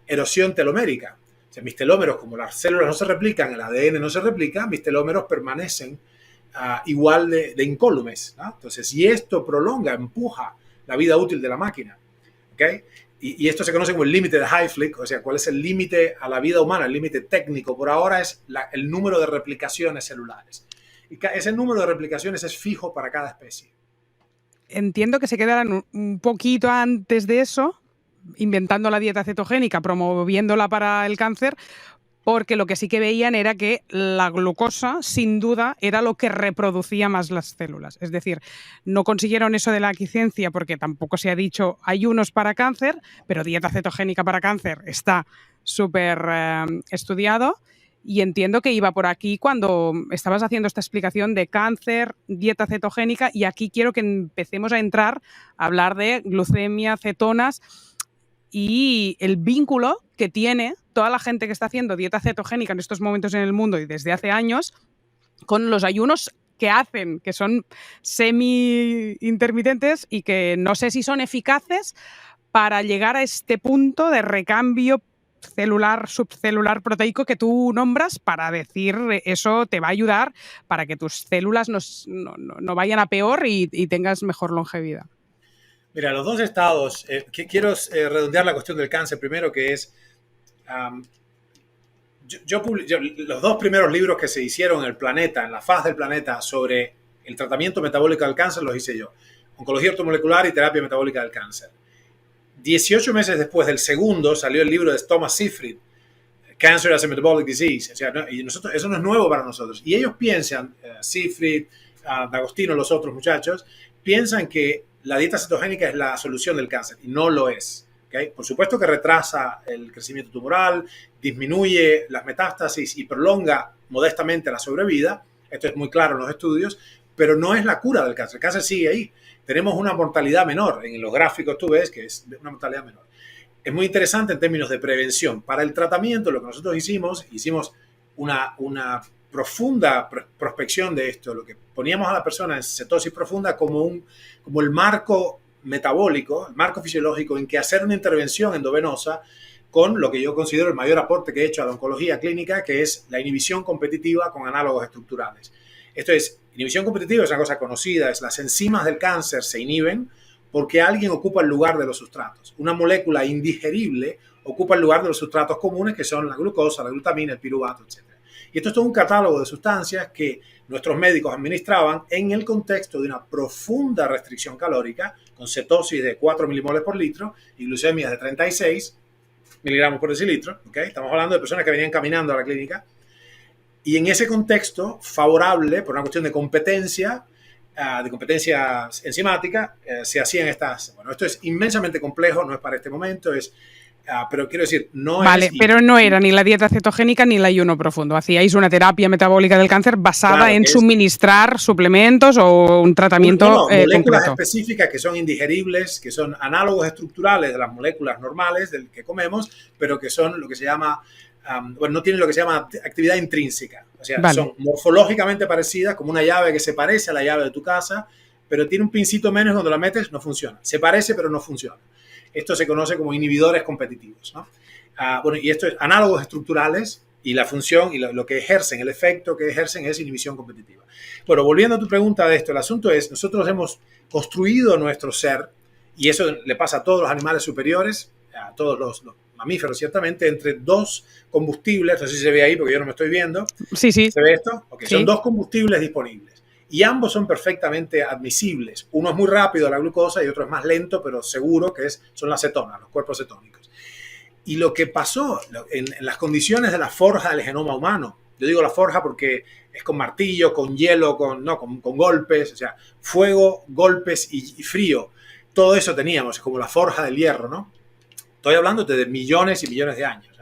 Erosión telomérica. O sea, mis telómeros, como las células no se replican, el ADN no se replica, mis telómeros permanecen igual de incólumes, ¿no? Entonces, si esto prolonga, empuja la vida útil de la máquina, ¿ok? Y esto se conoce como el límite de Hayflick, o sea, ¿cuál es el límite a la vida humana? El límite técnico por ahora es el número de replicaciones celulares. Y ese número de replicaciones es fijo para cada especie. Entiendo que se quedarán un poquito antes de eso, inventando la dieta cetogénica, promoviéndola para el cáncer, porque lo que sí que veían era que la glucosa, sin duda, era lo que reproducía más las células. Es decir, no consiguieron eso de la aquiescencia porque tampoco se ha dicho ayunos para cáncer, pero dieta cetogénica para cáncer está súper estudiado. Y entiendo que iba por aquí cuando estabas haciendo esta explicación de cáncer, dieta cetogénica, y aquí quiero que empecemos a entrar a hablar de glucemia, cetonas y el vínculo que tiene toda la gente que está haciendo dieta cetogénica en estos momentos en el mundo y desde hace años con los ayunos que hacen, que son semi-intermitentes y que no sé si son eficaces para llegar a este punto de recambio celular, subcelular, proteico que tú nombras, para decir eso te va a ayudar para que tus células no vayan a peor y tengas mejor longevidad. Mira, los dos estados, quiero redondear la cuestión del cáncer primero, que es, los dos primeros libros que se hicieron en el planeta, en la faz del planeta, sobre el tratamiento metabólico del cáncer, los hice yo. Oncología ortomolecular y terapia metabólica del cáncer. 18 meses después del segundo salió el libro de Thomas Seyfried, Cancer as a Metabolic Disease. O sea, y nosotros, eso no es nuevo para nosotros. Y ellos piensan, Seyfried, D'Agostino, los otros muchachos, piensan que la dieta cetogénica es la solución del cáncer, y no lo es. ¿Okay? Por supuesto que retrasa el crecimiento tumoral, disminuye las metástasis y prolonga modestamente la sobrevida. Esto es muy claro en los estudios, pero no es la cura del cáncer. El cáncer sigue ahí. Tenemos una mortalidad menor. En los gráficos tú ves que es una mortalidad menor. Es muy interesante en términos de prevención. Para el tratamiento, lo que nosotros hicimos una profunda prospección de esto. Lo que poníamos a la persona en cetosis profunda como el marco metabólico, el marco fisiológico en que hacer una intervención endovenosa con lo que yo considero el mayor aporte que he hecho a la oncología clínica, que es la inhibición competitiva con análogos estructurales. Esto es, inhibición competitiva es una cosa conocida, es las enzimas del cáncer se inhiben porque alguien ocupa el lugar de los sustratos. Una molécula indigerible ocupa el lugar de los sustratos comunes, que son la glucosa, la glutamina, el piruvato, etc. Y esto es todo un catálogo de sustancias que nuestros médicos administraban en el contexto de una profunda restricción calórica, con cetosis de 4 milimoles por litro y glucemias de 36 miligramos por decilitro. ¿Okay? Estamos hablando de personas que venían caminando a la clínica. Y en ese contexto favorable, por una cuestión de competencia enzimática, se hacían estas... Bueno, esto es inmensamente complejo, no es para este momento, pero quiero decir, no es... Vale, pero no era ni la dieta cetogénica ni el ayuno profundo. Hacíais una terapia metabólica del cáncer basada en suministrar suplementos o un tratamiento moléculas concreto. específicas que son indigeribles, que son análogos estructurales de las moléculas normales del que comemos, pero que son lo que se llama... no tienen lo que se llama actividad intrínseca. O sea, son morfológicamente parecidas, como una llave que se parece a la llave de tu casa, pero tiene un pincito menos, cuando la metes no funciona. Se parece, pero no funciona. Esto se conoce como inhibidores competitivos, ¿no? Y esto es análogos estructurales, y la función y lo que ejercen, el efecto que ejercen es inhibición competitiva. Bueno, volviendo a tu pregunta de esto, el asunto es, nosotros hemos construido nuestro ser, y eso le pasa a todos los animales superiores, a todos los mamíferos ciertamente, entre dos combustibles, no sé si se ve ahí porque yo no me estoy viendo. Sí, sí. ¿Se ve esto? Okay, sí. Son dos combustibles disponibles. Y ambos son perfectamente admisibles. Uno es muy rápido, la glucosa, y otro es más lento, pero seguro, que son las cetonas, los cuerpos cetónicos. Y lo que pasó en las condiciones de la forja del genoma humano, yo digo la forja porque es con martillo, con hielo, con golpes, o sea, fuego, golpes y frío. Todo eso teníamos, es como la forja del hierro, ¿no? Estoy hablando de millones y millones de años.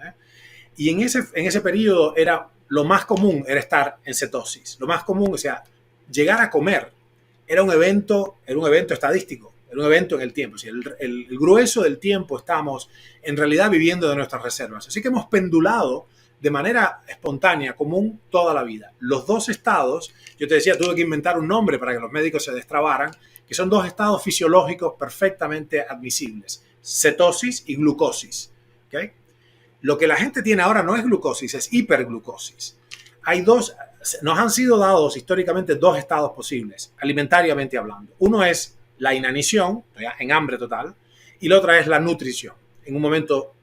Y en ese periodo lo más común era estar en cetosis. Lo más común, o sea, llegar a comer era un evento estadístico, era un evento en el tiempo. O sea, el grueso del tiempo estamos en realidad viviendo de nuestras reservas. Así que hemos pendulado de manera espontánea, común, toda la vida. Los dos estados, yo te decía, tuve que inventar un nombre para que los médicos se destrabaran, que son dos estados fisiológicos perfectamente admisibles: cetosis y glucosis. ¿Okay? Lo que la gente tiene ahora no es glucosis, es hiperglucosis. Nos han sido dados históricamente dos estados posibles, alimentariamente hablando. Uno es la inanición, en hambre total, y la otra es la nutrición. En un momento,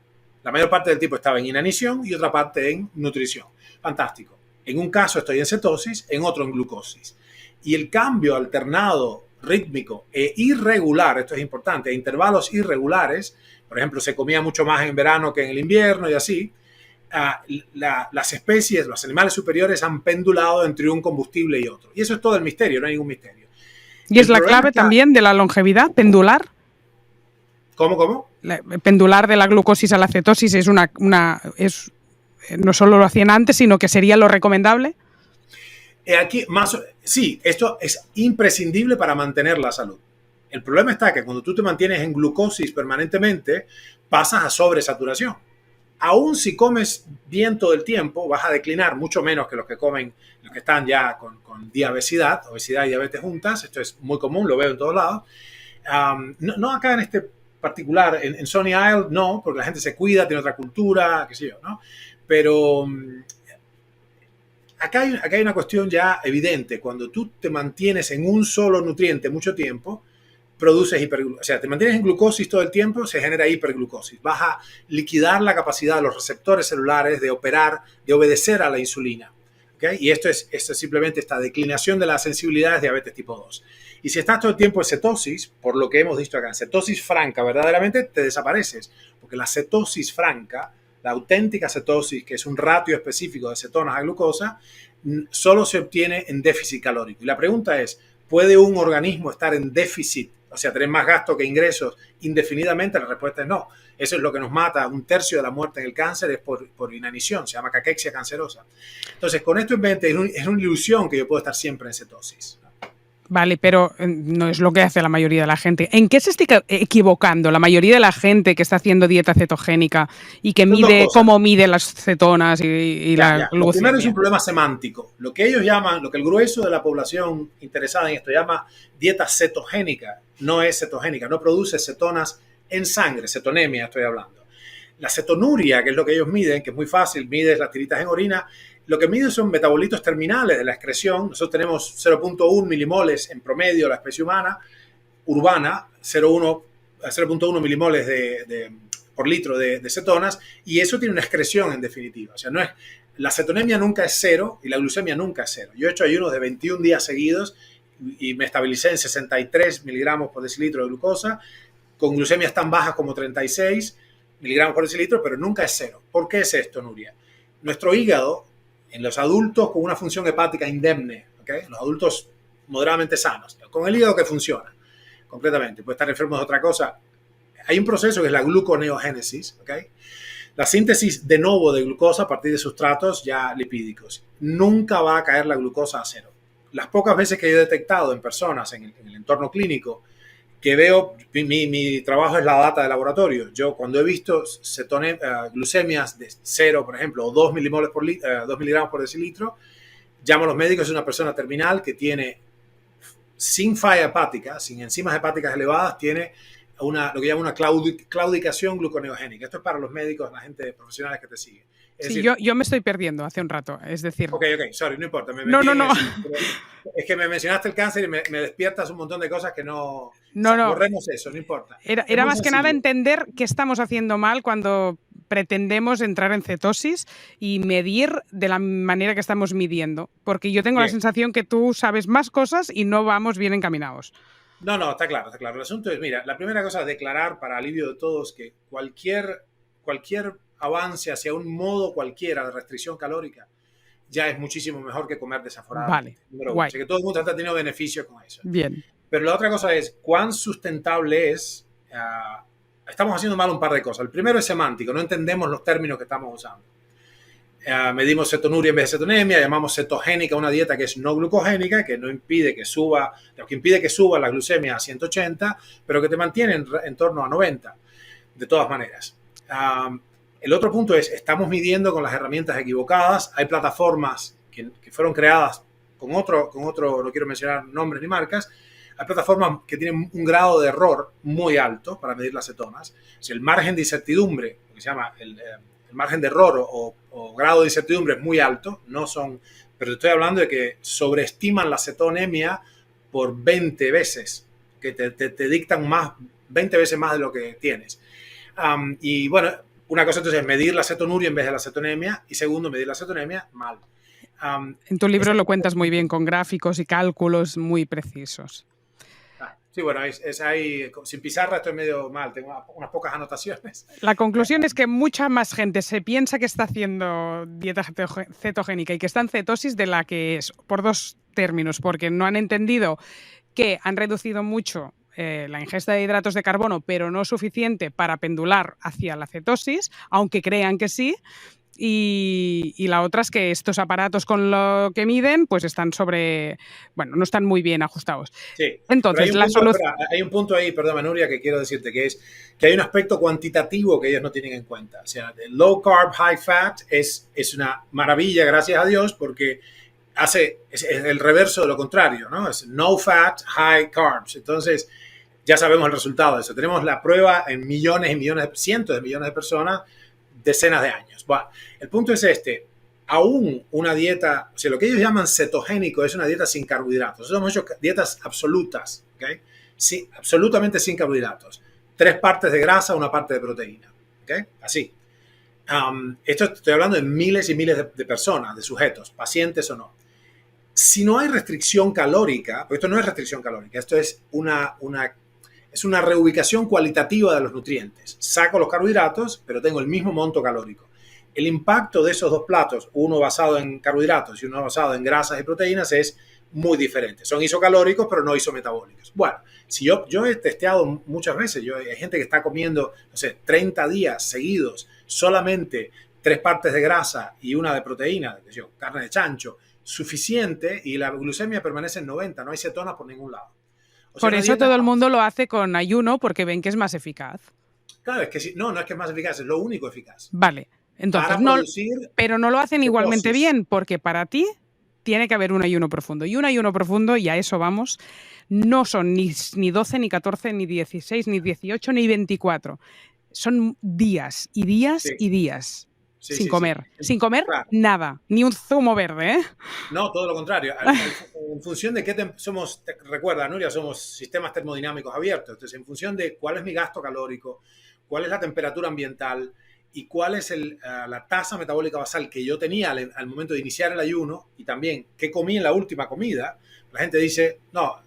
la mayor parte del tiempo estaba en inanición y otra parte en nutrición. Fantástico. En un caso estoy en cetosis, en otro en glucosis. Y el cambio alternado rítmico e irregular, esto es importante, a intervalos irregulares, por ejemplo, se comía mucho más en verano que en el invierno y así, las especies, los animales superiores han pendulado entre un combustible y otro. Y eso es todo el misterio, no hay ningún misterio. ¿Y es la clave también de la longevidad, pendular? ¿Cómo? Pendular de la glucosis a la cetosis es no solo lo hacían antes, sino que sería lo recomendable. Sí, esto es imprescindible para mantener la salud. El problema está que cuando tú te mantienes en glucosis permanentemente, pasas a sobresaturación. Aún si comes bien todo el tiempo, vas a declinar mucho menos que los que comen, los que están ya con diabesidad, obesidad y diabetes juntas. Esto es muy común, lo veo en todos lados. No acá en este particular, en Sonny Isle, no, porque la gente se cuida, tiene otra cultura, qué sé yo, ¿no? Pero acá hay una cuestión ya evidente. Cuando tú te mantienes en un solo nutriente mucho tiempo, produces hiperglucosis. O sea, te mantienes en glucosis todo el tiempo, se genera hiperglucosis. Vas a liquidar la capacidad de los receptores celulares de operar, de obedecer a la insulina. ¿Okay? Y esto es simplemente esta declinación de la sensibilidad de diabetes tipo 2. Y si estás todo el tiempo en cetosis, por lo que hemos visto acá, en cetosis franca, verdaderamente te desapareces. Porque la cetosis franca, la auténtica cetosis, que es un ratio específico de cetonas a glucosa, solo se obtiene en déficit calórico. Y la pregunta es, ¿puede un organismo estar en déficit, o sea, tener más gasto que ingresos indefinidamente? La respuesta es no. Eso es lo que nos mata. 1/3 de la muerte en el cáncer es por inanición, se llama caquexia cancerosa. Entonces, con esto en mente, es una ilusión que yo puedo estar siempre en cetosis. Vale, pero no es lo que hace la mayoría de la gente. ¿En qué se está equivocando la mayoría de la gente que está haciendo dieta cetogénica y que mide cómo mide las cetonas y la glucemia? Lo primero es un problema semántico. Lo que ellos llaman, lo que el grueso de la población interesada en esto llama dieta cetogénica, no es cetogénica, no produce cetonas en sangre, cetonemia estoy hablando. La cetonuria, que es lo que ellos miden, que es muy fácil, mides las tiritas en orina, lo que mide son metabolitos terminales de la excreción. Nosotros tenemos 0.1 milimoles en promedio la especie humana, urbana, 0.1 milimoles por litro de cetonas, y eso tiene una excreción en definitiva. O sea, no es, la cetonemia nunca es cero y la glucemia nunca es cero. Yo he hecho ayunos de 21 días seguidos y me estabilicé en 63 miligramos por decilitro de glucosa, con glucemias tan bajas como 36 miligramos por decilitro, pero nunca es cero. ¿Por qué es esto, Nuria? Nuestro hígado, en los adultos con una función hepática indemne, ¿okay? Los adultos moderadamente sanos, con el hígado que funciona completamente, puede estar enfermo de otra cosa. Hay un proceso que es la gluconeogénesis, ¿okay? La síntesis de nuevo de glucosa a partir de sustratos ya lipídicos. Nunca va a caer la glucosa a cero. Las pocas veces que yo he detectado en personas en el entorno clínico que veo, mi trabajo es la data de laboratorio. Yo cuando he visto glucemias de 0, por ejemplo, o 2 miligramos por decilitro, llamo a los médicos, es una persona terminal que tiene, sin falla hepática, sin enzimas hepáticas elevadas, tiene lo que llama una claudicación gluconeogénica. Esto es para los médicos, la gente profesionales que te sigue. Sí, yo me estoy perdiendo hace un rato, es decir... Ok, sorry, no importa. No. Es que me mencionaste el cáncer y me despiertas un montón de cosas que no... No. Borremos eso, no importa. Era más que nada entender qué estamos haciendo mal cuando pretendemos entrar en cetosis y medir de la manera que estamos midiendo. Porque yo tengo la sensación que tú sabes más cosas y no vamos bien encaminados. No, está claro. El asunto es, mira, la primera cosa es declarar para alivio de todos que cualquier avance hacia un modo cualquiera de restricción calórica ya es muchísimo mejor que comer desaforadamente. Vale, guay. O sea, que todo el mundo está teniendo beneficio con eso. Bien. Pero la otra cosa es cuán sustentable es. Estamos haciendo mal un par de cosas. El primero es semántico, no entendemos los términos que estamos usando. Medimos cetonuria en vez de cetonemia, llamamos cetogénica una dieta que es no glucogénica, que no impide que suba, lo que impide que suba la glucemia a 180, pero que te mantiene en torno a 90, de todas maneras. El otro punto es, estamos midiendo con las herramientas equivocadas. Hay plataformas que fueron creadas con otro, no quiero mencionar nombres ni marcas. Hay plataformas que tienen un grado de error muy alto para medir las cetonas. Si el margen de incertidumbre, lo que se llama el margen de error o grado de incertidumbre es muy alto, pero estoy hablando de que sobreestiman la cetonemia por 20 veces, que te dictan 20 veces más de lo que tienes. Y bueno, una cosa entonces es medir la cetonuria en vez de la cetonemia, y segundo, medir la cetonemia mal. En tu libro lo cuentas muy bien con gráficos y cálculos muy precisos. Sí, bueno, es ahí, sin pizarra estoy medio mal, tengo unas pocas anotaciones. La conclusión es que mucha más gente se piensa que está haciendo dieta cetogénica y que está en cetosis de la que es, por dos términos, porque no han entendido que han reducido mucho la ingesta de hidratos de carbono, pero no suficiente para pendular hacia la cetosis, aunque crean que sí. Y la otra es que estos aparatos con lo que miden, pues están no están muy bien ajustados. Sí, pero Entonces, la solución... hay un punto ahí, perdón, Nuria, que quiero decirte, que es que hay un aspecto cuantitativo que ellos no tienen en cuenta. O sea, el low carb, high fat es una maravilla, gracias a Dios, porque es el reverso de lo contrario, ¿no? Es no fat, high carbs. Entonces, ya sabemos el resultado de eso. Tenemos la prueba en millones y millones, cientos de millones de personas, decenas de años. Bueno, el punto es este. Aún una dieta, o sea, lo que ellos llaman cetogénico es una dieta sin carbohidratos. Somos hecho dietas absolutas, ¿ok? Sí, absolutamente sin carbohidratos. 3 partes de grasa, 1 parte de proteína, ¿ok? Así. Esto estoy hablando de miles y miles de personas, de sujetos, pacientes o no. Si no hay restricción calórica, porque esto no es restricción calórica, esto es una reubicación cualitativa de los nutrientes. Saco los carbohidratos, pero tengo el mismo monto calórico. El impacto de esos dos platos, uno basado en carbohidratos y uno basado en grasas y proteínas, es muy diferente. Son isocalóricos, pero no isometabólicos. Bueno, si yo he testeado muchas veces, hay gente que está comiendo, no sé, 30 días seguidos, solamente 3 partes de grasa y 1 de proteína, carne de chancho, suficiente, y la glucemia permanece en 90, no hay cetonas por ningún lado. O sea, por eso todo el mundo lo hace con ayuno, porque ven que es más eficaz. Claro, es que no es que es más eficaz, es lo único eficaz. Vale, entonces pero no lo hacen igualmente bien, porque para ti tiene que haber un ayuno profundo. Y un ayuno profundo, y a eso vamos, no son ni 12, ni 14, ni 16, ni 18, ni 24. Son días y días y días. Sin comer. Sin comer, claro. Nada. Ni un zumo verde, ¿eh? No, todo lo contrario. En función de qué recuerda, Nuria, somos sistemas termodinámicos abiertos. Entonces, en función de cuál es mi gasto calórico, cuál es la temperatura ambiental y cuál es la tasa metabólica basal que yo tenía al momento de iniciar el ayuno, y también qué comí en la última comida, la gente dice, no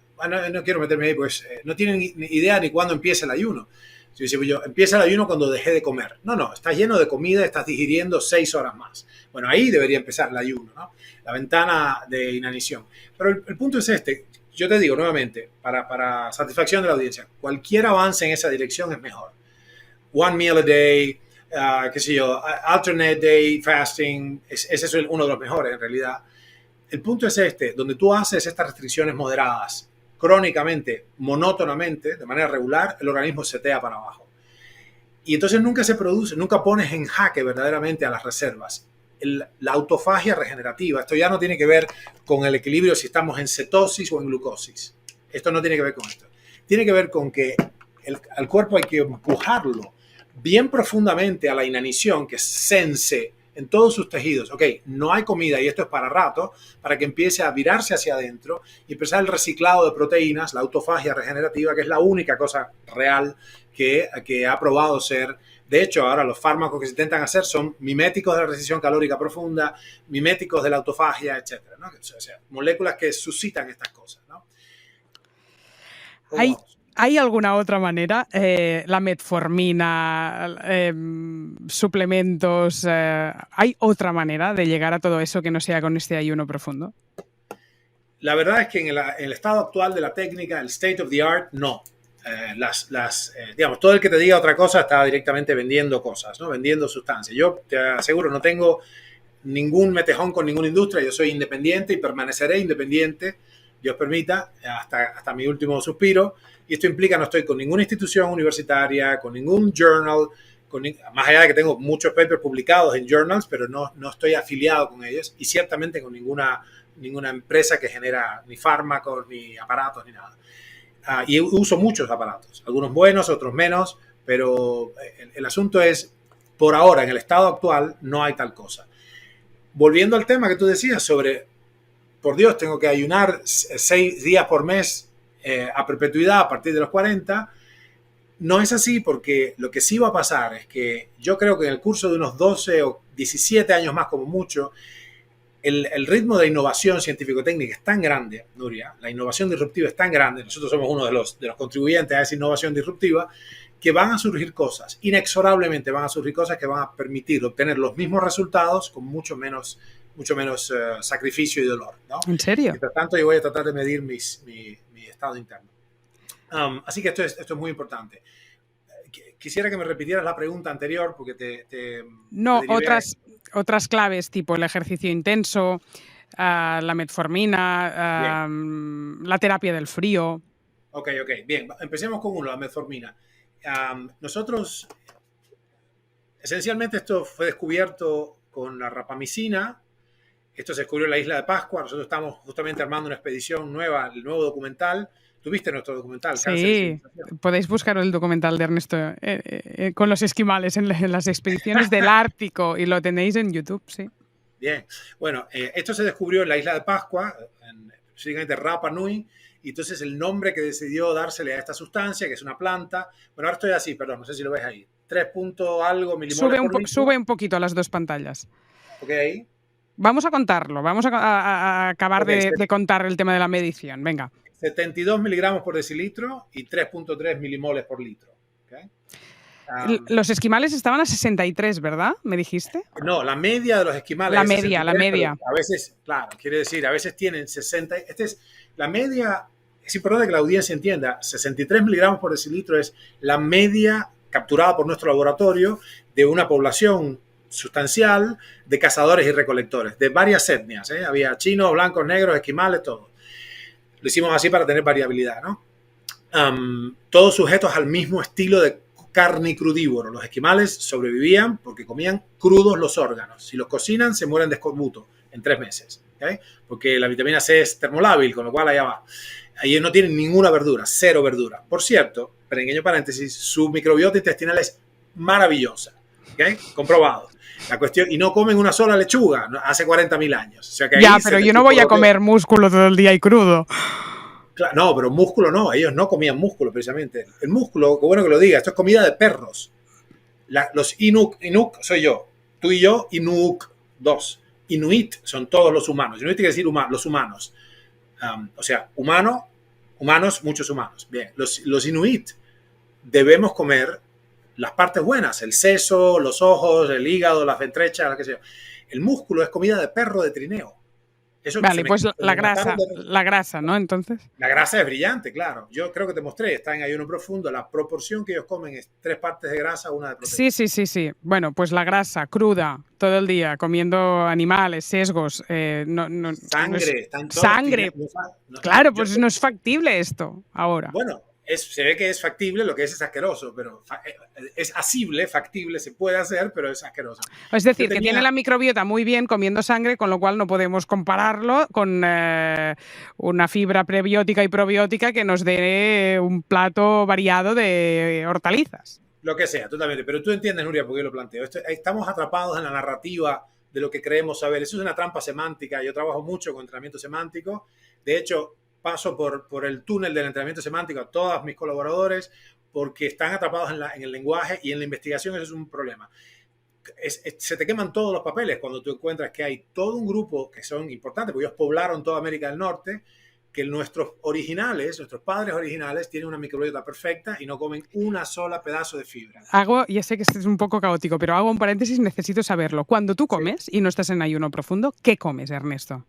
quiero meterme ahí, pues no tienen ni idea ni cuándo empieza el ayuno. Si yo empieza el ayuno cuando dejé de comer. No, estás lleno de comida, estás digiriendo 6 horas más. Bueno, ahí debería empezar el ayuno, ¿no? La ventana de inanición. Pero el punto es este. Yo te digo nuevamente, para satisfacción de la audiencia, cualquier avance en esa dirección es mejor. One meal a day, qué sé yo, alternate day fasting, ese es uno de los mejores en realidad. El punto es este, donde tú haces estas restricciones moderadas, crónicamente, monótonamente, de manera regular, el organismo setea para abajo. Y entonces nunca pones en jaque verdaderamente a las reservas. La autofagia regenerativa, esto ya no tiene que ver con el equilibrio si estamos en cetosis o en glucosis. Esto no tiene que ver con esto. Tiene que ver con que al cuerpo hay que empujarlo bien profundamente a la inanición, que sense en todos sus tejidos, ok, no hay comida y esto es para rato, para que empiece a virarse hacia adentro y empezar el reciclado de proteínas, la autofagia regenerativa, que es la única cosa real que ha probado ser. De hecho, ahora los fármacos que se intentan hacer son miméticos de la restricción calórica profunda, miméticos de la autofagia, etc., ¿no? O sea, moléculas que suscitan estas cosas, ¿no? ¿Hay alguna otra manera? La metformina, suplementos. ¿Hay otra manera de llegar a todo eso que no sea con este ayuno profundo? La verdad es que en el estado actual de la técnica, el state of the art, no. Digamos, todo el que te diga otra cosa está directamente vendiendo cosas, ¿no? Vendiendo sustancias. Yo te aseguro, no tengo ningún metejón con ninguna industria. Yo soy independiente y permaneceré independiente, Dios permita, hasta mi último suspiro. Y esto implica no estoy con ninguna institución universitaria, con ningún journal, más allá de que tengo muchos papers publicados en journals, pero no estoy afiliado con ellos, y ciertamente con ninguna empresa que genera ni fármacos, ni aparatos, ni nada. Y uso muchos aparatos, algunos buenos, otros menos, pero el asunto es, por ahora, en el estado actual, no hay tal cosa. Volviendo al tema que tú decías sobre, por Dios, tengo que ayunar 6 días por mes, a perpetuidad a partir de los 40, no es así, porque lo que sí va a pasar es que yo creo que en el curso de unos 12 o 17 años más como mucho, el ritmo de innovación científico-técnica es tan grande, Nuria, la innovación disruptiva es tan grande, nosotros somos uno de los contribuyentes a esa innovación disruptiva, que van a surgir cosas, inexorablemente van a surgir cosas que van a permitir obtener los mismos resultados con mucho menos sacrificio y dolor, ¿no? ¿En serio? Mientras tanto, yo voy a tratar de medir mi estado interno. Así que esto es muy importante. Quisiera que me repitieras la pregunta anterior porque No, otras claves, tipo el ejercicio intenso, la metformina, la terapia del frío. Ok, bien. Empecemos con uno, la metformina. Nosotros, esencialmente esto fue descubierto con la rapamicina. Esto se descubrió en la isla de Pascua. Nosotros estamos justamente armando una expedición nueva, el nuevo documental. ¿Tuviste nuestro documental? Sí, podéis buscar el documental de Ernesto con los esquimales en las expediciones del Ártico y lo tenéis en YouTube, sí. Bien, bueno, esto se descubrió en la isla de Pascua, específicamente Rapa Nui, y entonces el nombre que decidió dársele a esta sustancia, que es una planta, bueno, ahora estoy así, perdón, no sé si lo ves ahí, 3 algo milimoles por litro. Sube un poquito a las dos pantallas. Ok, ahí. Vamos a contarlo, vamos a acabar de contar el tema de la medición, venga. 72 miligramos por decilitro y 3.3 milimoles por litro. Okay. Los esquimales estaban a 63, ¿verdad? ¿Me dijiste? No, la media de los esquimales. La media. A veces, claro, quiere decir, a veces tienen 60. La media, es importante que la audiencia entienda, 63 miligramos por decilitro es la media capturada por nuestro laboratorio de una población sustancial de cazadores y recolectores, de varias etnias. Había chinos, blancos, negros, esquimales, todo. Lo hicimos así para tener variabilidad, ¿no? Todos sujetos al mismo estilo de carnicrudívoro. Los esquimales sobrevivían porque comían crudos los órganos. Si los cocinan, se mueren de escorbuto en 3 meses. ¿Okay? Porque la vitamina C es termolábil, con lo cual allá va. Ellos no tienen ninguna verdura, 0 verdura. Por cierto, pequeño paréntesis, su microbiota intestinal es maravillosa. ¿Okay? Comprobado. La cuestión, y no comen una sola lechuga hace 40.000 años. O sea que ya, pero yo no voy a comer músculo todo el día y crudo. Claro, no, pero músculo no. Ellos no comían músculo precisamente. El músculo, qué bueno que lo diga, esto es comida de perros. Los Inuk soy yo. Tú y yo, Inuk 2. Inuit son todos los humanos. Inuit quiere decir los humanos. O sea, humanos, muchos humanos. Bien, los Inuit debemos comer las partes buenas, el seso, los ojos, el hígado, las ventrechas, la que sea. El músculo es comida de perro de trineo. Eso vale, pues la grasa, ¿no? Entonces. La grasa es brillante, claro. Yo creo que te mostré, está en ayuno profundo. La proporción que ellos comen es 3 partes de grasa, 1 de proteína. Sí. Bueno, pues la grasa cruda todo el día, comiendo animales, sesgos. Sangre. Sangre. Claro, pues no es factible esto ahora. Bueno, se ve que es factible, lo que es asqueroso, pero es asible, factible, se puede hacer, pero es asqueroso. Es decir, que tiene la microbiota muy bien comiendo sangre, con lo cual no podemos compararlo con una fibra prebiótica y probiótica que nos dé un plato variado de hortalizas. Lo que sea, totalmente. Pero tú entiendes, Nuria, por qué lo planteo. Estamos atrapados en la narrativa de lo que creemos saber. Eso es una trampa semántica. Yo trabajo mucho con entrenamiento semántico. De hecho, paso por el túnel del entrenamiento semántico a todos mis colaboradores porque están atrapados en el lenguaje y en la investigación eso es un problema. Se te queman todos los papeles cuando tú encuentras que hay todo un grupo que son importantes, porque ellos poblaron toda América del Norte, que nuestros padres originales tienen una microbiota perfecta y no comen una sola pedazo de fibra. Ya sé que esto es un poco caótico, pero hago un paréntesis, necesito saberlo. Cuando tú comes y no estás en ayuno profundo, ¿qué comes, Ernesto?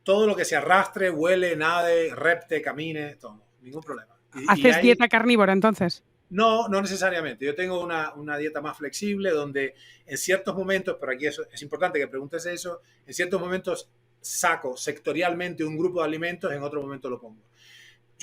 Todo lo que se arrastre, huele, nade, repte, camine, todo. Ningún problema. ¿Haces dieta carnívora entonces? No, no necesariamente. Yo tengo una dieta más flexible donde en ciertos momentos, pero aquí es importante que preguntes eso, en ciertos momentos saco sectorialmente un grupo de alimentos, en otro momento lo pongo.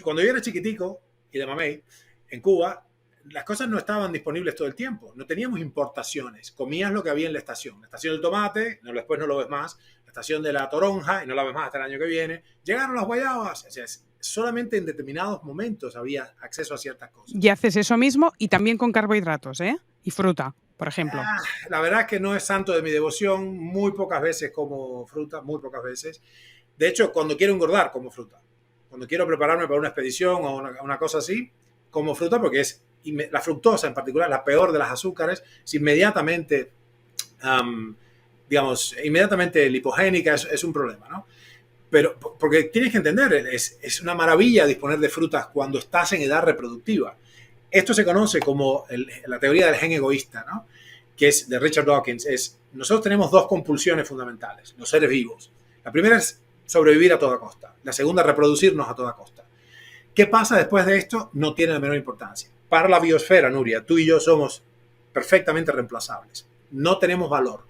Cuando yo era chiquitico y de mamey, en Cuba, las cosas no estaban disponibles todo el tiempo. No teníamos importaciones. Comías lo que había en la estación. La estación del tomate, después no lo ves más. La estación de la toronja, y no la ves más hasta el año que viene. Llegaron las guayabas. O sea, solamente en determinados momentos había acceso a ciertas cosas. Y haces eso mismo y también con carbohidratos, ¿eh? Y fruta, por ejemplo. La verdad es que no es santo de mi devoción. Muy pocas veces como fruta, muy pocas veces. De hecho, cuando quiero engordar, como fruta. Cuando quiero prepararme para una expedición o una cosa así, como fruta porque la fructosa en particular, la peor de las azúcares, es inmediatamente digamos, inmediatamente lipogénica, es un problema, ¿no? Pero porque tienes que entender, es una maravilla disponer de frutas cuando estás en edad reproductiva. Esto se conoce como la teoría del gen egoísta, ¿no? Que es de Richard Dawkins. Nosotros tenemos dos compulsiones fundamentales, los seres vivos. La primera es sobrevivir a toda costa. La segunda, reproducirnos a toda costa. ¿Qué pasa después de esto? No tiene la menor importancia. Para la biosfera, Nuria, tú y yo somos perfectamente reemplazables. No tenemos valor.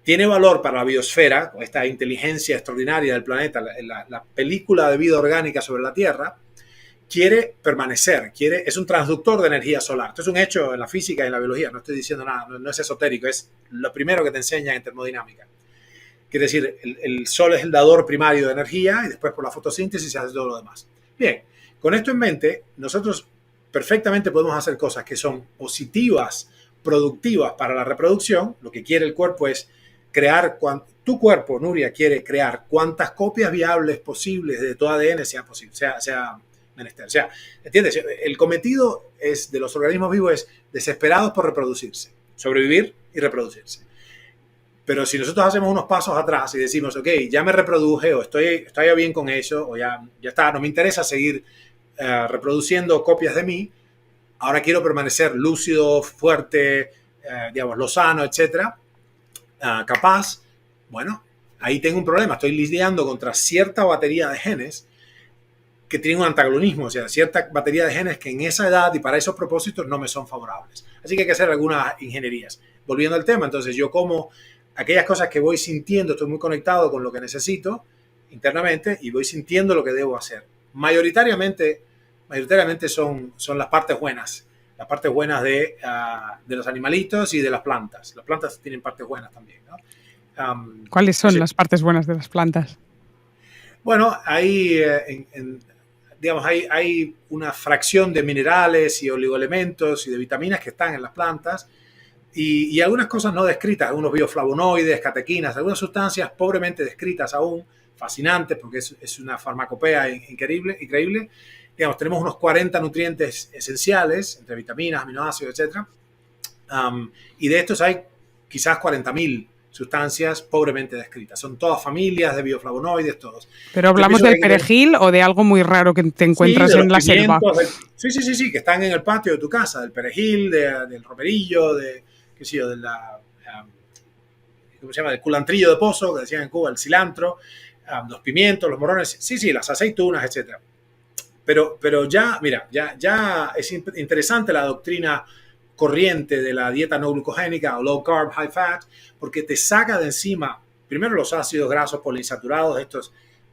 Tiene valor para la biosfera, esta inteligencia extraordinaria del planeta, la película de vida orgánica sobre la Tierra, quiere permanecer, es un transductor de energía solar. Esto es un hecho en la física y en la biología, no estoy diciendo nada, no es esotérico, es lo primero que te enseñan en termodinámica. Quiere decir, el sol es el dador primario de energía y después por la fotosíntesis se hace todo lo demás. Bien, con esto en mente, nosotros perfectamente podemos hacer cosas que son positivas, productivas para la reproducción. Lo que quiere el cuerpo es crear, tu cuerpo, Nuria, quiere crear cuantas copias viables posibles de tu ADN sea posible, sea menester. O sea, ¿entiendes? El cometido de los organismos vivos es desesperados por reproducirse, sobrevivir y reproducirse. Pero si nosotros hacemos unos pasos atrás y decimos, ok, ya me reproduje o estoy bien con eso o ya está, no me interesa seguir reproduciendo copias de mí, ahora quiero permanecer lúcido, fuerte, digamos, lozano, etcétera, capaz, bueno, ahí tengo un problema, estoy lidiando contra cierta batería de genes que tienen un antagonismo, o sea, cierta batería de genes que en esa edad y para esos propósitos no me son favorables. Así que hay que hacer algunas ingenierías. Volviendo al tema, entonces yo como aquellas cosas que voy sintiendo, estoy muy conectado con lo que necesito internamente y voy sintiendo lo que debo hacer. Mayoritariamente son las partes buenas de los animalitos y de las plantas. Las plantas tienen partes buenas también, ¿no? ¿Cuáles son las partes buenas de las plantas? Bueno, digamos, hay una fracción de minerales y oligoelementos y de vitaminas que están en las plantas y algunas cosas no descritas, algunos bioflavonoides, catequinas, algunas sustancias pobremente descritas aún, fascinantes porque es una farmacopea increíble. Digamos, tenemos unos 40 nutrientes esenciales, entre vitaminas, aminoácidos, etc. Y de estos hay quizás 40.000 sustancias pobremente descritas. Son todas familias de bioflavonoides, todos. ¿Pero hablamos del perejil o de algo muy raro que te encuentras en la selva? Sí, que están en el patio de tu casa, del perejil, del romerillo, ¿cómo se llama? Del culantrillo de pozo, que decían en Cuba, el cilantro, los pimientos, los morones, las aceitunas, etcétera. Pero ya, mira, ya es interesante la doctrina corriente de la dieta no glucogénica o low carb, high fat, porque te saca de encima, primero los ácidos grasos poliinsaturados, estos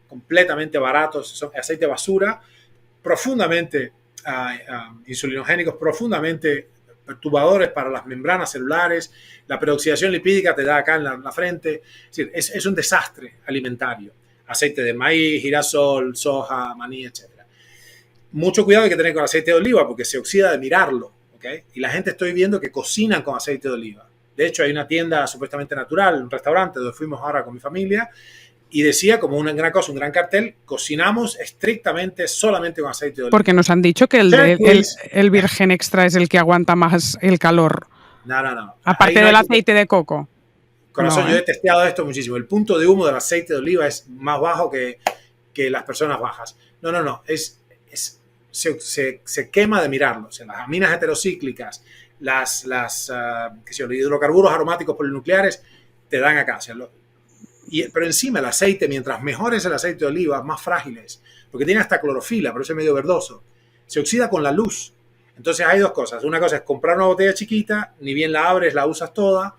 completamente baratos, son aceite basura, profundamente insulinogénicos, profundamente perturbadores para las membranas celulares, la peroxidación lipídica te da acá en la frente, es un desastre alimentario, aceite de maíz, girasol, soja, maní, etc. Mucho cuidado hay que tener con aceite de oliva porque se oxida de mirarlo, ¿okay? Y la gente estoy viendo que cocinan con aceite de oliva. De hecho, hay una tienda supuestamente natural, un restaurante donde fuimos ahora con mi familia y decía como una gran cosa, un gran cartel, cocinamos estrictamente solamente con aceite de oliva. Porque nos han dicho que el virgen extra es el que aguanta más el calor. No. Aparte del aceite de coco. Corazón, yo he testeado esto muchísimo. El punto de humo del aceite de oliva es más bajo que las personas bajas. No. Se quema de mirarlo. O sea, las aminas heterocíclicas, los hidrocarburos aromáticos polinucleares te dan acá. O sea, pero encima el aceite, mientras mejor es el aceite de oliva, más frágil es. Porque tiene hasta clorofila, por eso es medio verdoso. Se oxida con la luz. Entonces hay dos cosas. Una cosa es comprar una botella chiquita, ni bien la abres, la usas toda,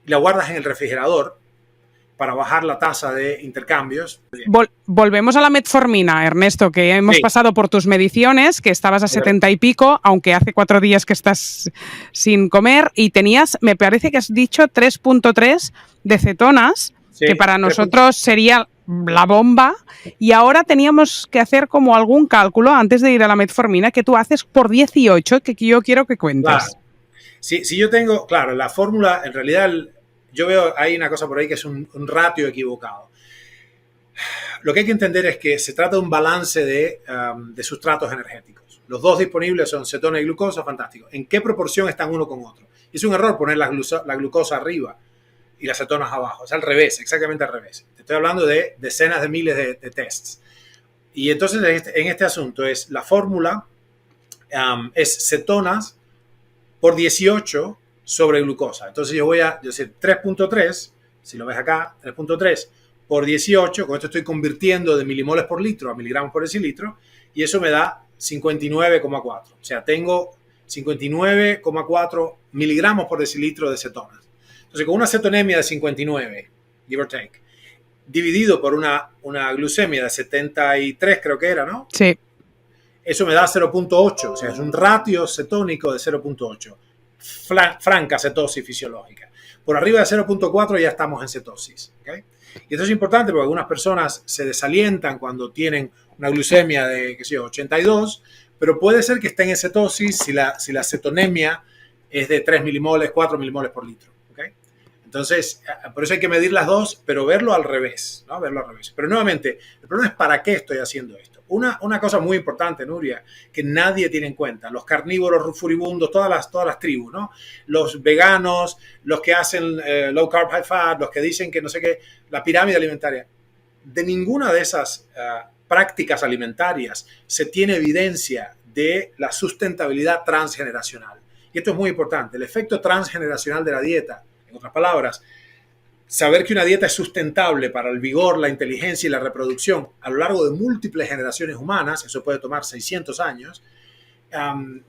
la guardas en el refrigerador para bajar la tasa de intercambios. Volvemos a la metformina, Ernesto, que hemos pasado por tus mediciones, que estabas a 70 y pico, aunque hace 4 días que estás sin comer, y tenías, me parece que has dicho 3.3 de cetonas, que para nosotros sería la bomba, y ahora teníamos que hacer como algún cálculo antes de ir a la metformina que tú haces por 18, que yo quiero que cuentes. Claro. Si yo tengo, claro, la fórmula, en realidad yo veo, hay una cosa por ahí que es un ratio equivocado. Lo que hay que entender es que se trata de un balance de sustratos energéticos. Los dos disponibles son cetona y glucosa, fantástico. ¿En qué proporción están uno con otro? Es un error poner la glucosa arriba y las cetonas abajo. Es al revés, exactamente al revés. Te estoy hablando de decenas de miles de tests. Y entonces en este asunto es la fórmula es cetonas por 18 sobre glucosa. Entonces yo voy a decir 3.3, si lo ves acá, 3.3 por 18, con esto estoy convirtiendo de milimoles por litro a miligramos por decilitro, y eso me da 59,4. O sea, tengo 59,4 miligramos por decilitro de cetonas. Entonces, con una cetonemia de 59, give or take, dividido por una glucemia de 73, creo que era, ¿no? Sí. Eso me da 0.8, o sea, es un ratio cetónico de 0.8. Franca cetosis fisiológica. Por arriba de 0.4 ya estamos en cetosis. ¿Okay? Y esto es importante porque algunas personas se desalientan cuando tienen una glucemia de, qué sé yo, 82, pero puede ser que estén en cetosis si la cetonemia es de 3 milimoles, 4 milimoles por litro. ¿Okay? Entonces, por eso hay que medir las dos, pero verlo al revés, ¿no? Verlo al revés. Pero nuevamente, el problema es ¿para qué estoy haciendo esto? Una cosa muy importante, Nuria, que nadie tiene en cuenta, los carnívoros furibundos, todas las tribus, ¿no? Los veganos, los que hacen low carb, high fat, los que dicen que no sé qué, la pirámide alimentaria. De ninguna de esas prácticas alimentarias se tiene evidencia de la sustentabilidad transgeneracional. Y esto es muy importante, el efecto transgeneracional de la dieta, en otras palabras, saber que una dieta es sustentable para el vigor, la inteligencia y la reproducción a lo largo de múltiples generaciones humanas, eso puede tomar 600 años,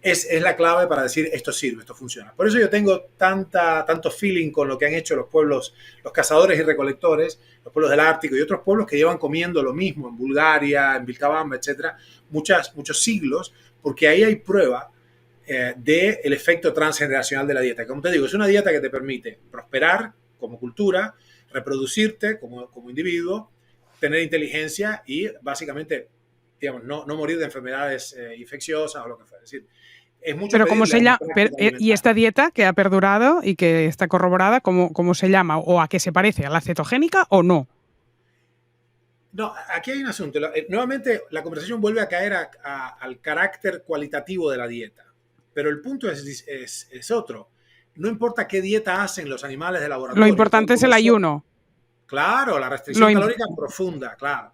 es la clave para decir esto sirve, esto funciona. Por eso yo tengo tanto feeling con lo que han hecho los pueblos, los cazadores y recolectores, los pueblos del Ártico y otros pueblos que llevan comiendo lo mismo en Bulgaria, en Vilcabamba, etcétera, muchos siglos, porque ahí hay prueba del efecto transgeneracional de la dieta. Como te digo, es una dieta que te permite prosperar como cultura, reproducirte como individuo, tener inteligencia y básicamente, digamos, no morir de enfermedades infecciosas o lo que fuera. Es decir, es mucho. Pero cómo se llama, y esta dieta que ha perdurado y que está corroborada, ¿cómo se llama? ¿O a qué se parece? ¿A la cetogénica o no? No, aquí hay un asunto. Nuevamente, la conversación vuelve a caer al carácter cualitativo de la dieta. Pero el punto es otro. No importa qué dieta hacen los animales de laboratorio. Lo importante es el ayuno. Claro, la restricción calórica profunda, claro.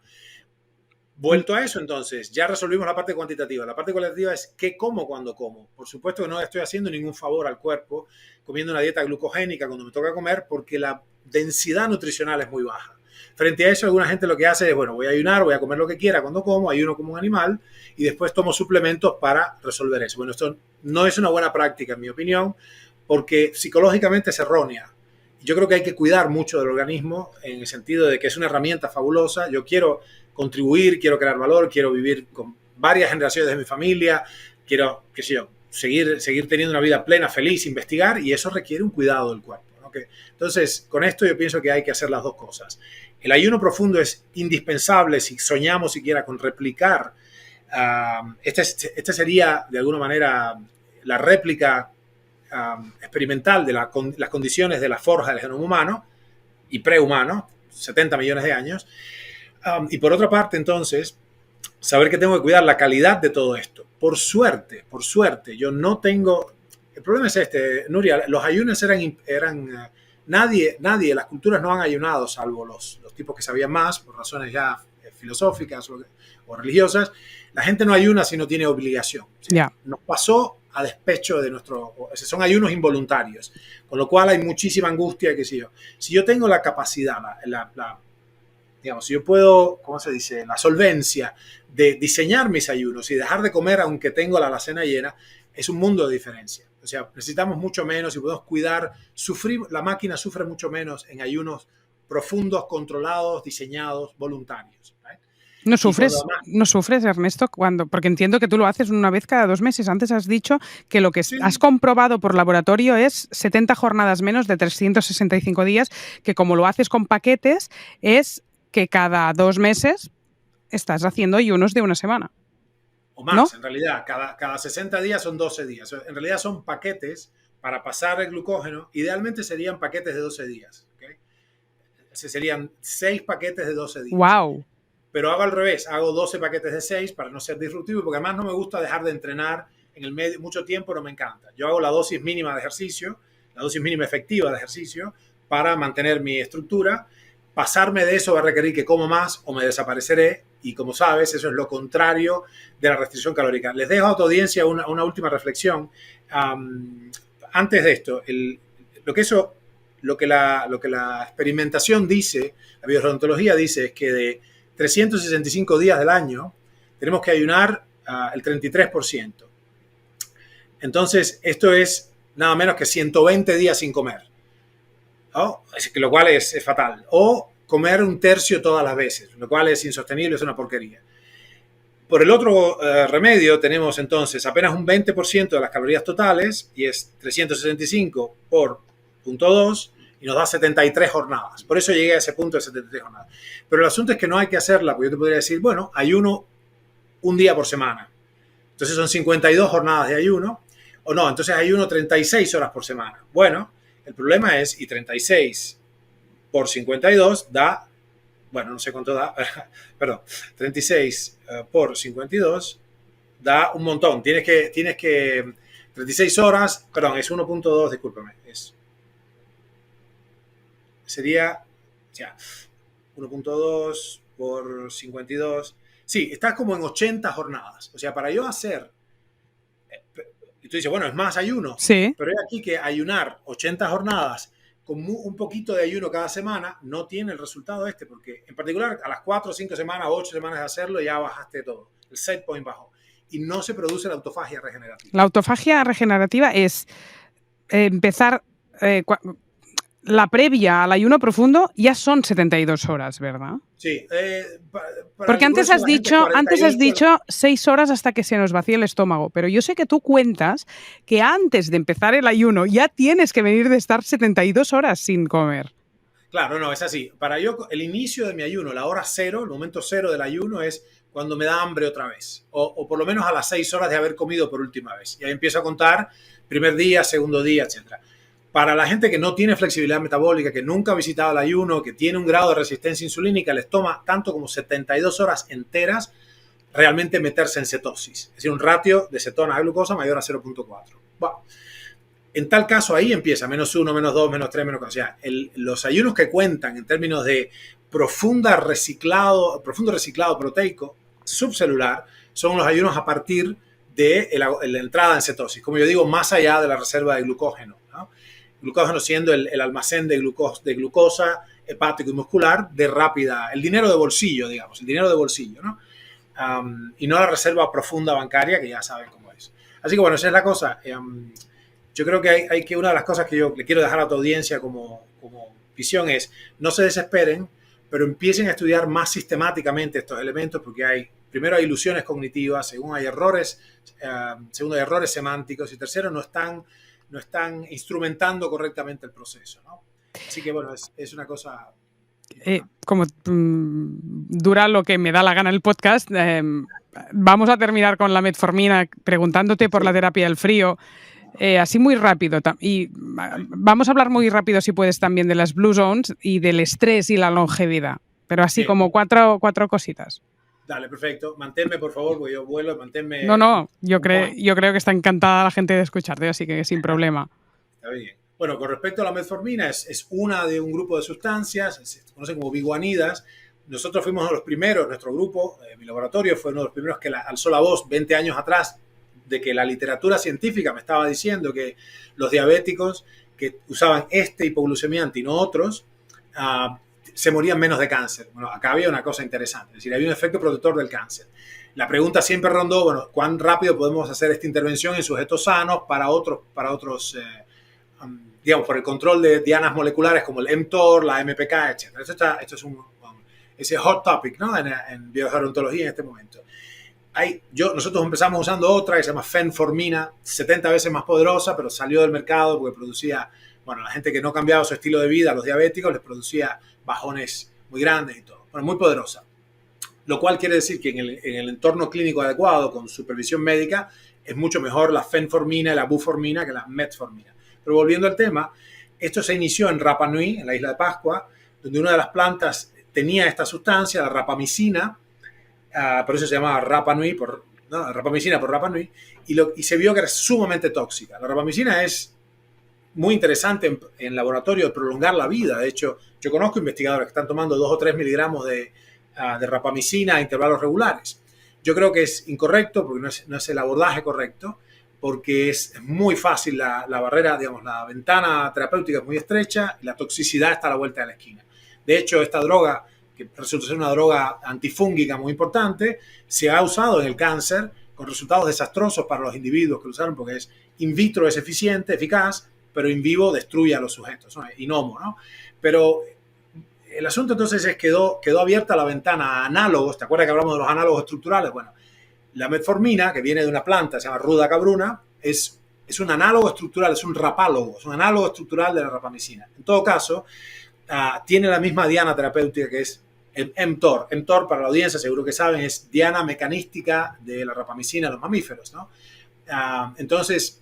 Vuelto a eso, entonces, ya resolvimos la parte cuantitativa. La parte cualitativa es qué como cuando como. Por supuesto que no estoy haciendo ningún favor al cuerpo comiendo una dieta glucogénica cuando me toca comer porque la densidad nutricional es muy baja. Frente a eso, alguna gente lo que hace es, bueno, voy a ayunar, voy a comer lo que quiera cuando como, ayuno como un animal y después tomo suplementos para resolver eso. Bueno, esto no es una buena práctica, en mi opinión, porque psicológicamente es errónea. Yo creo que hay que cuidar mucho del organismo en el sentido de que es una herramienta fabulosa. Yo quiero contribuir, quiero crear valor, quiero vivir con varias generaciones de mi familia, quiero, qué sé yo, seguir teniendo una vida plena, feliz, investigar, y eso requiere un cuidado del cuerpo, ¿no? Entonces, con esto yo pienso que hay que hacer las dos cosas. El ayuno profundo es indispensable si soñamos siquiera con replicar. Este sería, de alguna manera, la réplica experimental de las condiciones de la forja del genoma humano y prehumano, 70 millones de años. Y por otra parte, entonces, saber que tengo que cuidar la calidad de todo esto. Por suerte, yo no tengo... El problema es este, Nuria, los ayunos eran nadie, las culturas no han ayunado, salvo los tipos que sabían más, por razones ya filosóficas o religiosas. La gente no ayuna si no tiene obligación. Yeah. Nos pasó a despecho de son ayunos involuntarios, con lo cual hay muchísima angustia, qué sé yo. Si yo tengo la capacidad, digamos, si yo puedo, ¿cómo se dice?, la solvencia de diseñar mis ayunos y dejar de comer aunque tengo la alacena llena, es un mundo de diferencia. O sea, necesitamos mucho menos y podemos cuidar, la máquina sufre mucho menos en ayunos profundos, controlados, diseñados, voluntarios. ¿Right? ¿No sufres, Ernesto? Porque entiendo que tú lo haces una vez cada 2 meses. Antes has dicho que lo que has comprobado por laboratorio es 70 jornadas menos de 365 días, que como lo haces con paquetes, es que cada 2 meses estás haciendo ayunos de una semana. O más, ¿no? En realidad, cada 60 días son 12 días. En realidad son paquetes para pasar el glucógeno. Idealmente serían paquetes de 12 días. ¿Okay? Serían 6 paquetes de 12 días. ¡Wow! Pero hago al revés, hago 12 paquetes de 6 para no ser disruptivo, porque además no me gusta dejar de entrenar en el medio, mucho tiempo no me encanta. Yo hago la dosis mínima de ejercicio, la dosis mínima efectiva de ejercicio, para mantener mi estructura. Pasarme de eso va a requerir que como más o me desapareceré, y como sabes, eso es lo contrario de la restricción calórica. Les dejo a tu audiencia una última reflexión. Antes de esto, lo que la experimentación dice, la biogerontología dice, es que de 365 días del año tenemos que ayunar el 33%. Entonces, esto es nada menos que 120 días sin comer, ¿no? Lo cual es fatal. O comer un tercio todas las veces, lo cual es insostenible, es una porquería. Por el otro remedio tenemos entonces apenas un 20% de las calorías totales, y es 365 por 0.2, y nos da 73 jornadas. Por eso llegué a ese punto de 73 jornadas. Pero el asunto es que no hay que hacerla, porque yo te podría decir, bueno, ayuno un día por semana. Entonces son 52 jornadas de ayuno. O no, entonces ayuno 36 horas por semana. Bueno, el problema es, y 36 por 52 da, bueno, no sé cuánto da, perdón, 36 por 52 da un montón. Tienes que 36 horas, perdón, es 1.2, discúlpame, sería ya 1.2 por 52. Sí, estás como en 80 jornadas. O sea, para yo hacer, y tú dices, bueno, es más ayuno, Sí. pero es aquí que ayunar 80 jornadas con un poquito de ayuno cada semana no tiene el resultado porque en particular a las 4, 5 semanas, 8 semanas de hacerlo ya bajaste todo. El set point bajó. Y no se produce la autofagia regenerativa. La autofagia regenerativa es empezar... la previa al ayuno profundo ya son 72 horas, ¿verdad? Sí. Porque antes has dicho 6 horas hasta que se nos vacíe el estómago, pero yo sé que tú cuentas que antes de empezar el ayuno ya tienes que venir de estar 72 horas sin comer. Claro, no, es así. El inicio de mi ayuno, la hora cero, el momento cero del ayuno es cuando me da hambre otra vez, o por lo menos a las 6 horas de haber comido por última vez. Y ahí empiezo a contar primer día, segundo día, etcétera. Para la gente que no tiene flexibilidad metabólica, que nunca ha visitado el ayuno, que tiene un grado de resistencia insulínica, les toma tanto como 72 horas enteras realmente meterse en cetosis. Es decir, un ratio de cetona a glucosa mayor a 0.4. Bueno, en tal caso, ahí empieza -1, -2, -3, -4. O sea, los ayunos que cuentan en términos de profundo reciclado proteico subcelular son los ayunos a partir de la entrada en cetosis. Como yo digo, más allá de la reserva de glucógeno, ¿no? Glucógeno siendo el almacén de glucosa hepático y muscular de rápida, el dinero de bolsillo, digamos, el dinero de bolsillo, ¿no? Y no la reserva profunda bancaria, que ya saben cómo es. Así que bueno, esa es la cosa. Yo creo que hay que una de las cosas que yo le quiero dejar a tu audiencia como visión es, no se desesperen, pero empiecen a estudiar más sistemáticamente estos elementos, porque primero hay ilusiones cognitivas, segundo hay errores semánticos, y tercero no están instrumentando correctamente el proceso, ¿no? Así que bueno, es una cosa... Como dura lo que me da la gana el podcast, vamos a terminar con la metformina preguntándote por la terapia del frío, así muy rápido. Y vamos a hablar muy rápido, si puedes, también de las Blue Zones y del estrés y la longevidad, pero así como cuatro cositas. Dale, perfecto. Manténme, por favor, porque yo vuelo, manténme... No, yo creo que está encantada la gente de escucharte, así que sin problema. Está bien. Bueno, con respecto a la metformina, es una de un grupo de sustancias, se conoce como biguanidas. Nosotros fuimos uno de los primeros, nuestro grupo, mi laboratorio fue uno de los primeros que alzó la voz 20 años atrás, de que la literatura científica me estaba diciendo que los diabéticos que usaban hipoglucemiante y no otros, se morían menos de cáncer. Bueno, acá había una cosa interesante, es decir, había un efecto protector del cáncer. La pregunta siempre rondó, bueno, ¿cuán rápido podemos hacer esta intervención en sujetos sanos para otros digamos, por el control de dianas moleculares como el mTOR, la MPK, etc. Esto es ese hot topic, ¿no? en biogerontología en este momento. Nosotros empezamos usando otra que se llama fenformina, 70 veces más poderosa, pero salió del mercado porque producía, bueno, la gente que no cambiaba su estilo de vida, los diabéticos, les producía bajones muy grandes y todo. Bueno, muy poderosa. Lo cual quiere decir que en el entorno clínico adecuado, con supervisión médica, es mucho mejor la fenformina y la buformina que la metformina. Pero volviendo al tema, esto se inició en Rapa Nui, en la isla de Pascua, donde una de las plantas tenía esta sustancia, la rapamicina, por eso se llamaba Rapa Nui, rapamicina por Rapa Nui, y se vio que era sumamente tóxica. La rapamicina es muy interesante en laboratorio de prolongar la vida. De hecho, yo conozco investigadores que están tomando 2 o 3 miligramos de rapamicina a intervalos regulares. Yo creo que es incorrecto porque no es el abordaje correcto, porque es muy fácil la barrera, digamos, la ventana terapéutica es muy estrecha y la toxicidad está a la vuelta de la esquina. De hecho, esta droga, que resulta ser una droga antifúngica muy importante, se ha usado en el cáncer con resultados desastrosos para los individuos que lo usaron, porque es in vitro es eficiente, eficaz, pero in vivo destruye a los sujetos, ¿no? Inomo, ¿no? Pero el asunto entonces es quedó abierta la ventana a análogos. ¿Te acuerdas que hablamos de los análogos estructurales? Bueno, la metformina, que viene de una planta, se llama ruda cabruna, es un análogo estructural, es un rapálogo, es un análogo estructural de la rapamicina. En todo caso, tiene la misma diana terapéutica que es el mTOR. mTOR, para la audiencia, seguro que saben, es diana mecanística de la rapamicina en los mamíferos, ¿no? Entonces,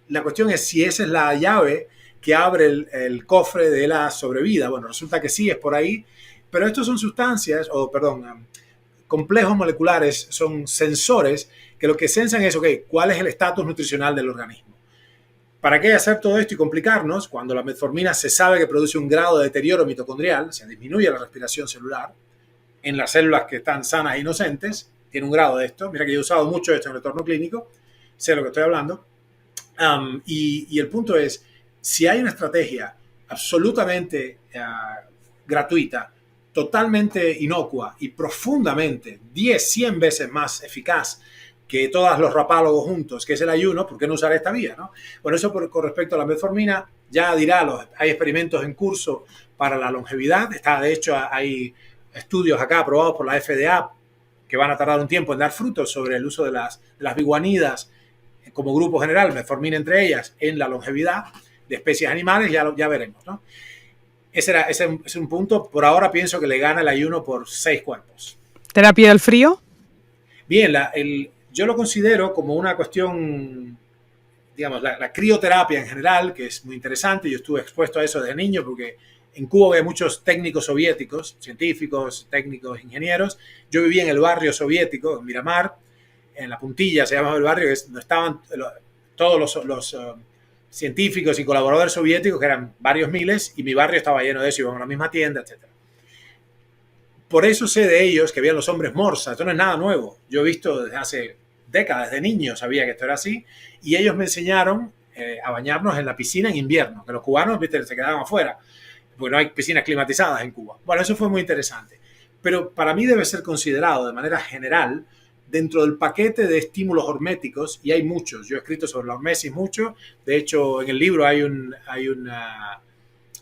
la cuestión es si esa es la llave que abre el cofre de la sobrevida. Bueno, resulta que sí, es por ahí, pero estos son sustancias, complejos moleculares, son sensores que lo que sensan es, ¿cuál es el estatus nutricional del organismo? ¿Para qué hacer todo esto y complicarnos cuando la metformina se sabe que produce un grado de deterioro mitocondrial, se disminuye la respiración celular en las células que están sanas e inocentes? Tiene un grado de esto. Mira que yo he usado mucho esto en el entorno clínico, sé de lo que estoy hablando. Y el punto es, si hay una estrategia absolutamente gratuita, totalmente inocua y profundamente 10, 100 veces más eficaz que todos los rapálogos juntos, que es el ayuno, ¿por qué no usar esta vía, no? Bueno, eso con respecto a la metformina, ya dirá, hay experimentos en curso para la longevidad. De hecho, hay estudios acá aprobados por la FDA que van a tardar un tiempo en dar frutos sobre el uso de las biguanidas como grupo general, metformina entre ellas, en la longevidad de especies animales, ya veremos, ¿no? Ese es un punto. Por ahora pienso que le gana el ayuno por 6 cuerpos. ¿Terapia del frío? Bien, yo lo considero como una cuestión, digamos, la crioterapia en general, que es muy interesante. Yo estuve expuesto a eso desde niño porque en Cuba había muchos técnicos soviéticos, científicos, técnicos, ingenieros. Yo vivía en el barrio soviético, en Miramar, en la Puntilla se llamaba el barrio, donde estaban todos los científicos y colaboradores soviéticos, que eran varios miles, y mi barrio estaba lleno de eso, íbamos a la misma tienda, etc. Por eso sé de ellos que habían los hombres morsa. Esto no es nada nuevo. Yo he visto desde hace décadas, desde niño sabía que esto era así, y ellos me enseñaron a bañarnos en la piscina en invierno, que los cubanos, viste, se quedaban afuera, porque no hay piscinas climatizadas en Cuba. Bueno, eso fue muy interesante. Pero para mí debe ser considerado de manera general dentro del paquete de estímulos horméticos, y hay muchos. Yo he escrito sobre la hormesis mucho. De hecho, en el libro hay una,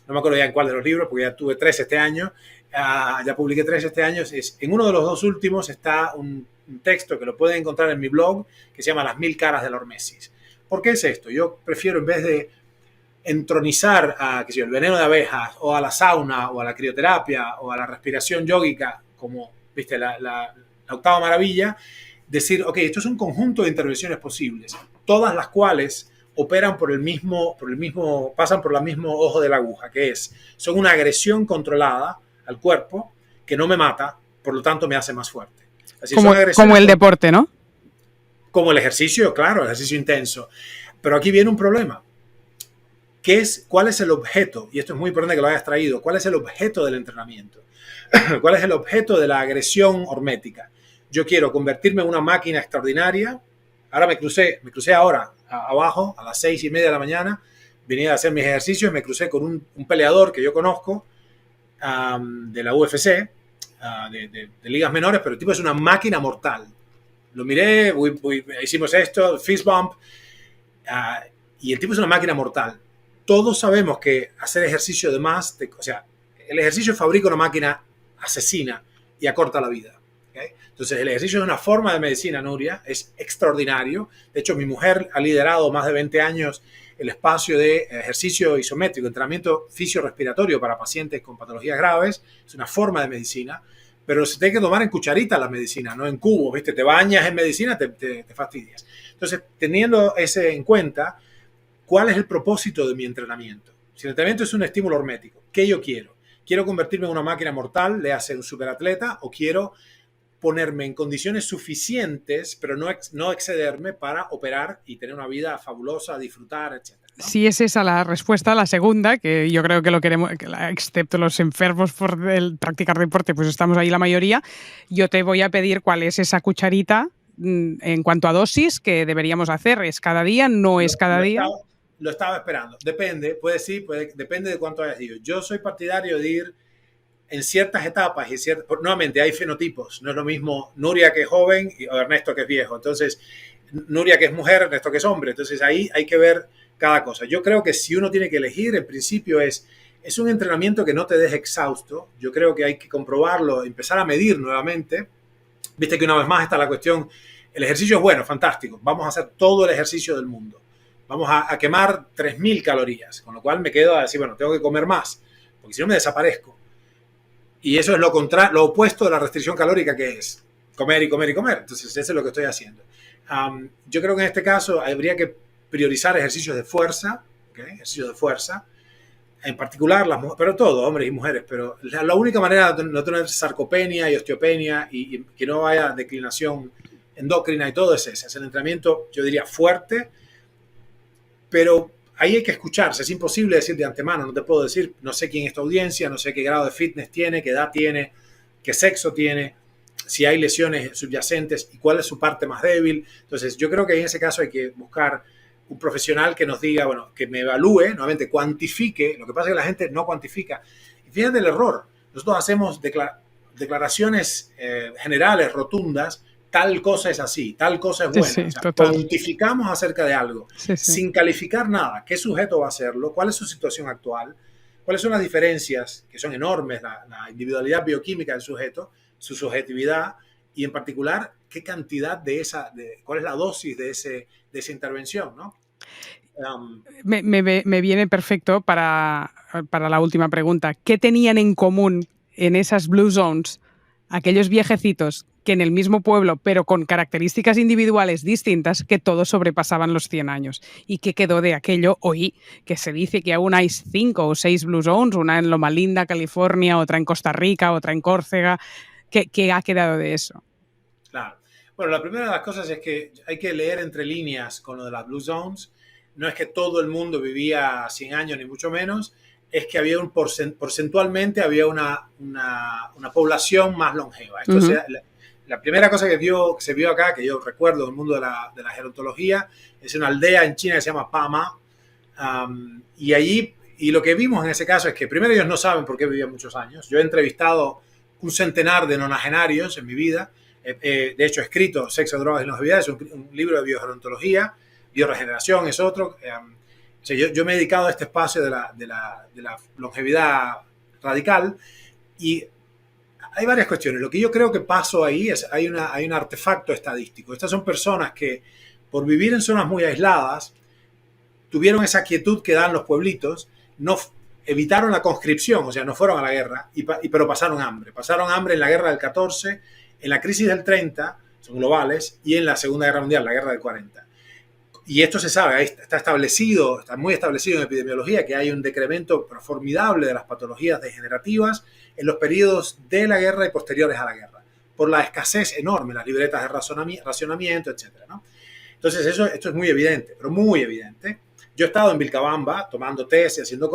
no me acuerdo ya en cuál de los libros, porque ya tuve 3 este año, ya publiqué 3 este año. En uno de los 2 últimos está un texto que lo pueden encontrar en mi blog, que se llama Las 1000 caras de la hormesis. ¿Por qué es esto? Yo prefiero, en vez de entronizar el veneno de abejas, o a la sauna, o a la crioterapia, o a la respiración yógica, como, viste, la octava maravilla, decir, esto es un conjunto de intervenciones posibles, todas las cuales operan pasan por el mismo ojo de la aguja, que son una agresión controlada al cuerpo que no me mata, por lo tanto me hace más fuerte. Así como el deporte, ¿no? Como el ejercicio, claro, el ejercicio intenso. Pero aquí viene un problema. ¿Cuál es el objeto? Y esto es muy importante que lo hayas traído. ¿Cuál es el objeto del entrenamiento? ¿Cuál es el objeto de la agresión hormética? Yo quiero convertirme en una máquina extraordinaria. Ahora me crucé ahora abajo a las 6:30 de la mañana, venía a hacer mis ejercicios, me crucé con un peleador que yo conozco de la UFC, de ligas menores, pero el tipo es una máquina mortal. Lo miré, hicimos esto, fist bump, y el tipo es una máquina mortal. Todos sabemos que hacer ejercicio de más, el ejercicio fabrica una máquina asesina y acorta la vida. ¿Okay? Entonces, el ejercicio es una forma de medicina, Nuria, es extraordinario. De hecho, mi mujer ha liderado más de 20 años el espacio de ejercicio isométrico, entrenamiento fisiorrespiratorio para pacientes con patologías graves. Es una forma de medicina, pero se tiene que tomar en cucharita la medicina, no en cubos, ¿viste? Te bañas en medicina, te fastidias. Entonces, teniendo ese en cuenta, ¿cuál es el propósito de mi entrenamiento? Si el entrenamiento es un estímulo hormético, ¿qué yo quiero? ¿Quiero convertirme en una máquina mortal, le hace un superatleta, o quiero ponerme en condiciones suficientes, pero no excederme para operar y tener una vida fabulosa, disfrutar, etcétera, ¿no? Si es esa la respuesta, la segunda, que yo creo que lo queremos, excepto los enfermos por practicar deporte, pues estamos ahí la mayoría, yo te voy a pedir cuál es esa cucharita en cuanto a dosis que deberíamos hacer. ¿Es cada día? ¿No es cada día? Lo estaba esperando. Depende, depende de cuánto hayas ido. Yo soy partidario de ir en ciertas etapas y nuevamente hay fenotipos. No es lo mismo Nuria, que es joven, o Ernesto, que es viejo. Entonces, Nuria, que es mujer, Ernesto, que es hombre. Entonces ahí hay que ver cada cosa. Yo creo que si uno tiene que elegir, en principio es un entrenamiento que no te deje exhausto. Yo creo que hay que comprobarlo, empezar a medir nuevamente. Viste que una vez más está la cuestión, el ejercicio es bueno, fantástico. Vamos a hacer todo el ejercicio del mundo. Vamos a quemar 3.000 calorías, con lo cual me quedo a decir, bueno, tengo que comer más, porque si no me desaparezco. Y eso es lo opuesto de la restricción calórica, que es comer y comer y comer. Entonces, eso es lo que estoy haciendo. Yo creo que en este caso habría que priorizar ejercicios de fuerza, ¿okay? Ejercicios de fuerza, en particular las mujeres, pero todo, hombres y mujeres, pero la única manera de no tener sarcopenia y osteopenia y que no haya declinación endocrina y todo es ese. Es el entrenamiento, yo diría, fuerte, pero ahí hay que escucharse. Es imposible decir de antemano, no te puedo decir, no sé quién es tu audiencia, no sé qué grado de fitness tiene, qué edad tiene, qué sexo tiene, si hay lesiones subyacentes y cuál es su parte más débil. Entonces, yo creo que en ese caso hay que buscar un profesional que nos diga, bueno, que me evalúe, nuevamente cuantifique. Lo que pasa es que la gente no cuantifica. Y fíjate el error. Nosotros hacemos declaraciones generales, rotundas, tal cosa es así, tal cosa es buena. Sí, o sea, cuantificamos acerca de algo, sin calificar nada. ¿Qué sujeto va a hacerlo? ¿Cuál es su situación actual? ¿Cuáles son las diferencias, que son enormes, la individualidad bioquímica del sujeto, su subjetividad, y en particular, qué cantidad cuál es la dosis de esa intervención, ¿no? Me viene perfecto para la última pregunta. ¿Qué tenían en común en esas Blue Zones aquellos viejecitos que en el mismo pueblo, pero con características individuales distintas, que todos sobrepasaban los 100 años? ¿Y qué quedó de aquello hoy? Que se dice que aún hay 5 o 6 Blue Zones, una en Loma Linda, California, otra en Costa Rica, otra en Córcega. ¿Qué ha quedado de eso? Claro. Bueno, la primera de las cosas es que hay que leer entre líneas con lo de las Blue Zones. No es que todo el mundo vivía 100 años, ni mucho menos. Es que había porcentualmente había una población más longeva. Esto la primera cosa que se vio acá, que yo recuerdo en el mundo de la gerontología, es una aldea en China que se llama Pama. Y lo que vimos en ese caso es que primero ellos no saben por qué vivían muchos años. Yo he entrevistado un centenar de nonagenarios en mi vida. De hecho, he escrito Sexo, Drogas y Longevidad, es un libro de biogerontología. Bioregeneración es otro. O sea, yo me he dedicado a este espacio de la longevidad radical, y hay varias cuestiones. Lo que yo creo que pasó ahí es hay un artefacto estadístico. Estas son personas que, por vivir en zonas muy aisladas, tuvieron esa quietud que dan los pueblitos, evitaron la conscripción, o sea, no fueron a la guerra, pero pasaron hambre. Pasaron hambre en la guerra del 14, en la crisis del 30, son globales, y en la Segunda Guerra Mundial, la guerra del 40. Y esto se sabe, está muy establecido en epidemiología, que hay un decremento formidable de las patologías degenerativas en los periodos de la guerra y posteriores a la guerra, por la escasez enorme, las libretas de racionamiento, etc., ¿no? Entonces, esto es muy evidente, pero muy evidente. Yo he estado en Vilcabamba tomando tests y haciendo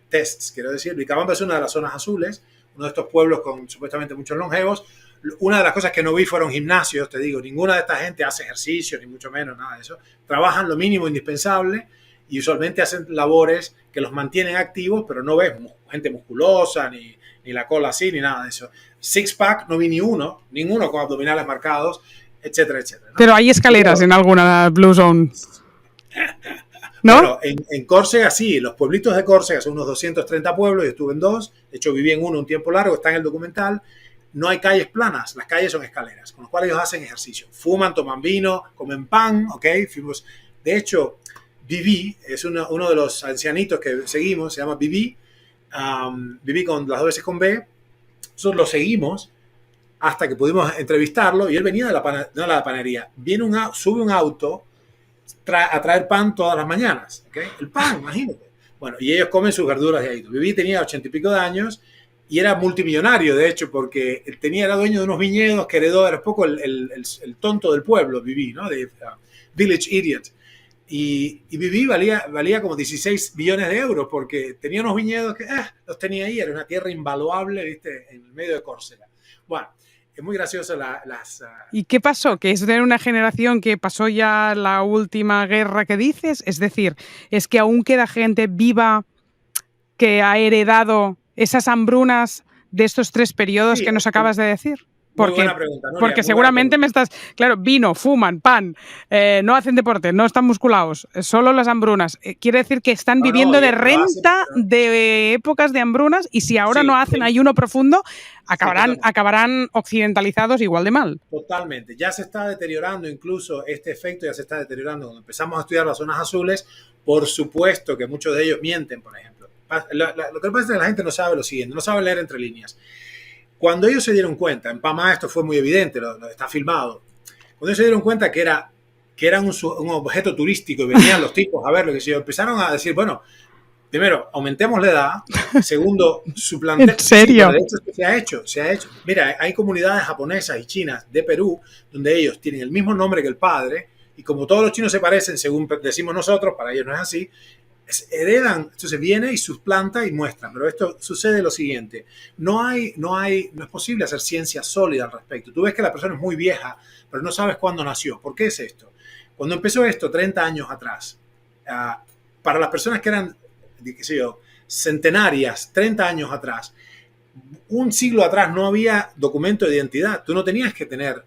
tests, quiero decir. Vilcabamba es una de las zonas azules, uno de estos pueblos con supuestamente muchos longevos. Una de las cosas que no vi fueron gimnasios, te digo. Ninguna de esta gente hace ejercicio, ni mucho menos, nada de eso. Trabajan lo mínimo indispensable y usualmente hacen labores que los mantienen activos, pero no ves gente musculosa, ni la cola así, ni nada de eso. Six-pack no vi ninguno con abdominales marcados, etcétera, etcétera, ¿no? Pero hay escaleras en alguna Blue Zone, ¿no? Bueno, en Córcega sí, los pueblitos de Córcega son unos 230 pueblos, yo estuve en 2, de hecho viví en uno un tiempo largo, está en el documental. No hay calles planas, las calles son escaleras, con lo cual ellos hacen ejercicio, fuman, toman vino, comen pan, ¿ok? De hecho, Vivi es uno de los ancianitos que seguimos, se llama Vivi, Vivi con las dos veces con B. Nosotros lo seguimos hasta que pudimos entrevistarlo, y él venía de la panadería, sube un auto a traer pan todas las mañanas, ¿ok? El pan, imagínate. Bueno, y ellos comen sus verduras de ahí. Vivi tenía 80 y pico de años, y era multimillonario, de hecho, porque era dueño de unos viñedos que heredó, era un poco el tonto del pueblo, Viví, ¿no? De Village Idiot. Y Viví valía como 16 billones de euros porque tenía unos viñedos que los tenía ahí, era una tierra invaluable, ¿viste? En el medio de Córcega. Bueno, es muy gracioso ¿Y qué pasó? ¿Que es de una generación que pasó ya la última guerra que dices? Es decir, ¿es que aún queda gente viva que ha heredado esas hambrunas de estos 3 periodos que nos acabas de decir? Muy buena pregunta, Nuria, porque seguramente me estás... Claro, vino, fuman, pan, no hacen deporte, no están musculados, solo las hambrunas. Quiere decir que están viviendo de renta de épocas de hambrunas y si ahora no hacen ayuno profundo, acabarán occidentalizados igual de mal. Totalmente. Ya se está deteriorando incluso este efecto, ya se está deteriorando. Cuando empezamos a estudiar las zonas azules, por supuesto que muchos de ellos mienten, por ejemplo. Lo que pasa es que la gente no sabe lo siguiente, no sabe leer entre líneas. Cuando ellos se dieron cuenta, en Panamá esto fue muy evidente, lo está filmado, cuando ellos se dieron cuenta que era un objeto turístico y venían los tipos a verlo, que empezaron a decir, bueno, primero, aumentemos la edad, segundo, suplantemos. ¿En serio? Sí, de hecho, se ha hecho. Mira, hay comunidades japonesas y chinas de Perú donde ellos tienen el mismo nombre que el padre y como todos los chinos se parecen, según decimos nosotros, para ellos no es así, heredan, entonces viene y suplanta y muestra, pero esto sucede lo siguiente, no es posible hacer ciencia sólida al respecto. Tú ves que la persona es muy vieja, pero no sabes cuándo nació. ¿Por qué es esto? Cuando empezó esto 30 años atrás, para las personas que eran, qué sé yo, centenarias, 30 años atrás, un siglo atrás no había documento de identidad. Tú no tenías que tener,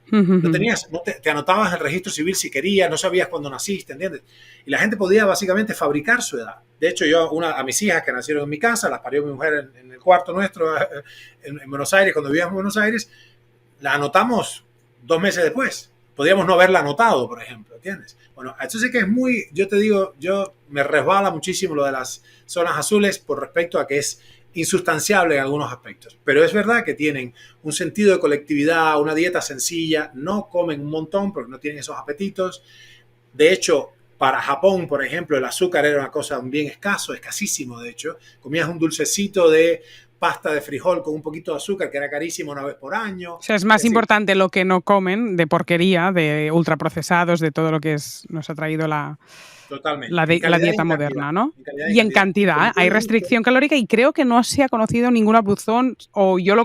te anotabas en el registro civil si querías, no sabías cuándo naciste, ¿entiendes? Y la gente podía básicamente fabricar su edad. De hecho, yo a mis hijas que nacieron en mi casa, las parió mi mujer en el cuarto nuestro en Buenos Aires, cuando vivíamos en Buenos Aires, la anotamos 2 meses después. Podríamos no haberla anotado, por ejemplo, ¿entiendes? Bueno, entonces que es muy, yo te digo, me resbala muchísimo lo de las zonas azules por respecto a que es insustanciable en algunos aspectos, pero es verdad que tienen un sentido de colectividad, una dieta sencilla, no comen un montón porque no tienen esos apetitos. De hecho, para Japón, por ejemplo, el azúcar era una cosa bien escasísimo, de hecho. Comías un dulcecito de pasta de frijol con un poquito de azúcar, que era carísimo una vez por año. O sea, es más importante lo que no comen, de porquería, de ultraprocesados, de todo lo que nos ha traído la dieta moderna, ¿no? Y en cantidad. Hay restricción calórica y creo que no se ha conocido ninguna buzón, o yo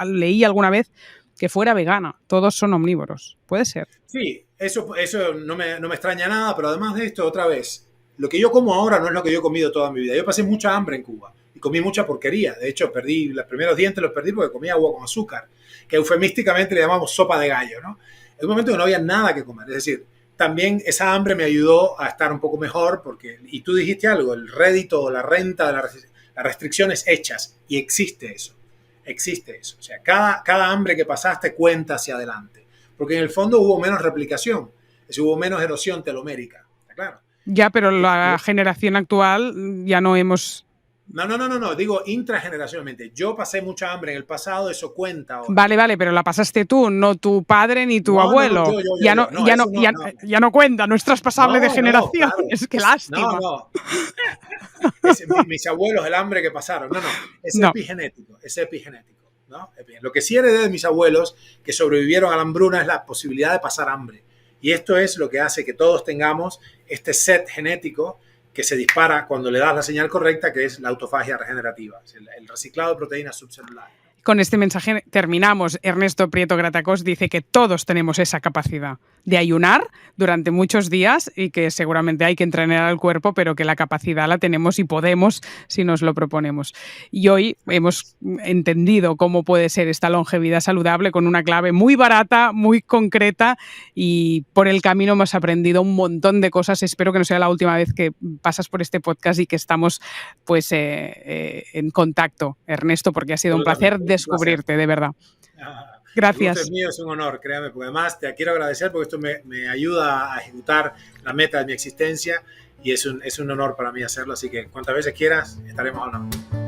leí alguna vez, que fuera vegana. Todos son omnívoros. ¿Puede ser? Sí, eso no me extraña nada, pero además de esto, otra vez, lo que yo como ahora no es lo que yo he comido toda mi vida. Yo pasé mucha hambre en Cuba y comí mucha porquería. De hecho, perdí los primeros dientes, los perdí porque comía agua con azúcar, que eufemísticamente le llamamos sopa de gallo, ¿no? En un momento que no había nada que comer. Es decir, también esa hambre me ayudó a estar un poco mejor y tú dijiste algo, el rédito, la renta, las restricciones hechas, y existe eso. O sea, cada hambre que pasaste cuenta hacia adelante, porque en el fondo hubo menos replicación, es decir, hubo menos erosión telomérica, ¿está claro? Ya, pero la generación actual ya no hemos... No, digo intrageneracionalmente. Yo pasé mucha hambre en el pasado, eso cuenta ahora. Vale, pero la pasaste tú, no tu padre ni tu abuelo. Ya no cuenta, no es traspasable de generación. Claro. Es que lástima. No. Mis abuelos, el hambre que pasaron. Es epigenético. ¿No? Lo que sí heredé de mis abuelos que sobrevivieron a la hambruna es la posibilidad de pasar hambre. Y esto es lo que hace que todos tengamos este set genético que se dispara cuando le das la señal correcta, que es la autofagia regenerativa, el reciclado de proteínas subcelulares. Con este mensaje terminamos. Ernesto Prieto Gratacós dice que todos tenemos esa capacidad de ayunar durante muchos días y que seguramente hay que entrenar al cuerpo, pero que la capacidad la tenemos y podemos si nos lo proponemos. Y hoy hemos entendido cómo puede ser esta longevidad saludable con una clave muy barata, muy concreta, y por el camino hemos aprendido un montón de cosas. Espero que no sea la última vez que pasas por este podcast y que estamos pues en contacto, Ernesto, porque ha sido un placer descubrirte, de verdad. Gracias. El mío es un honor, créame, porque además te quiero agradecer porque esto me ayuda a ejecutar la meta de mi existencia y es un honor para mí hacerlo, así que cuantas veces quieras estaremos hablando.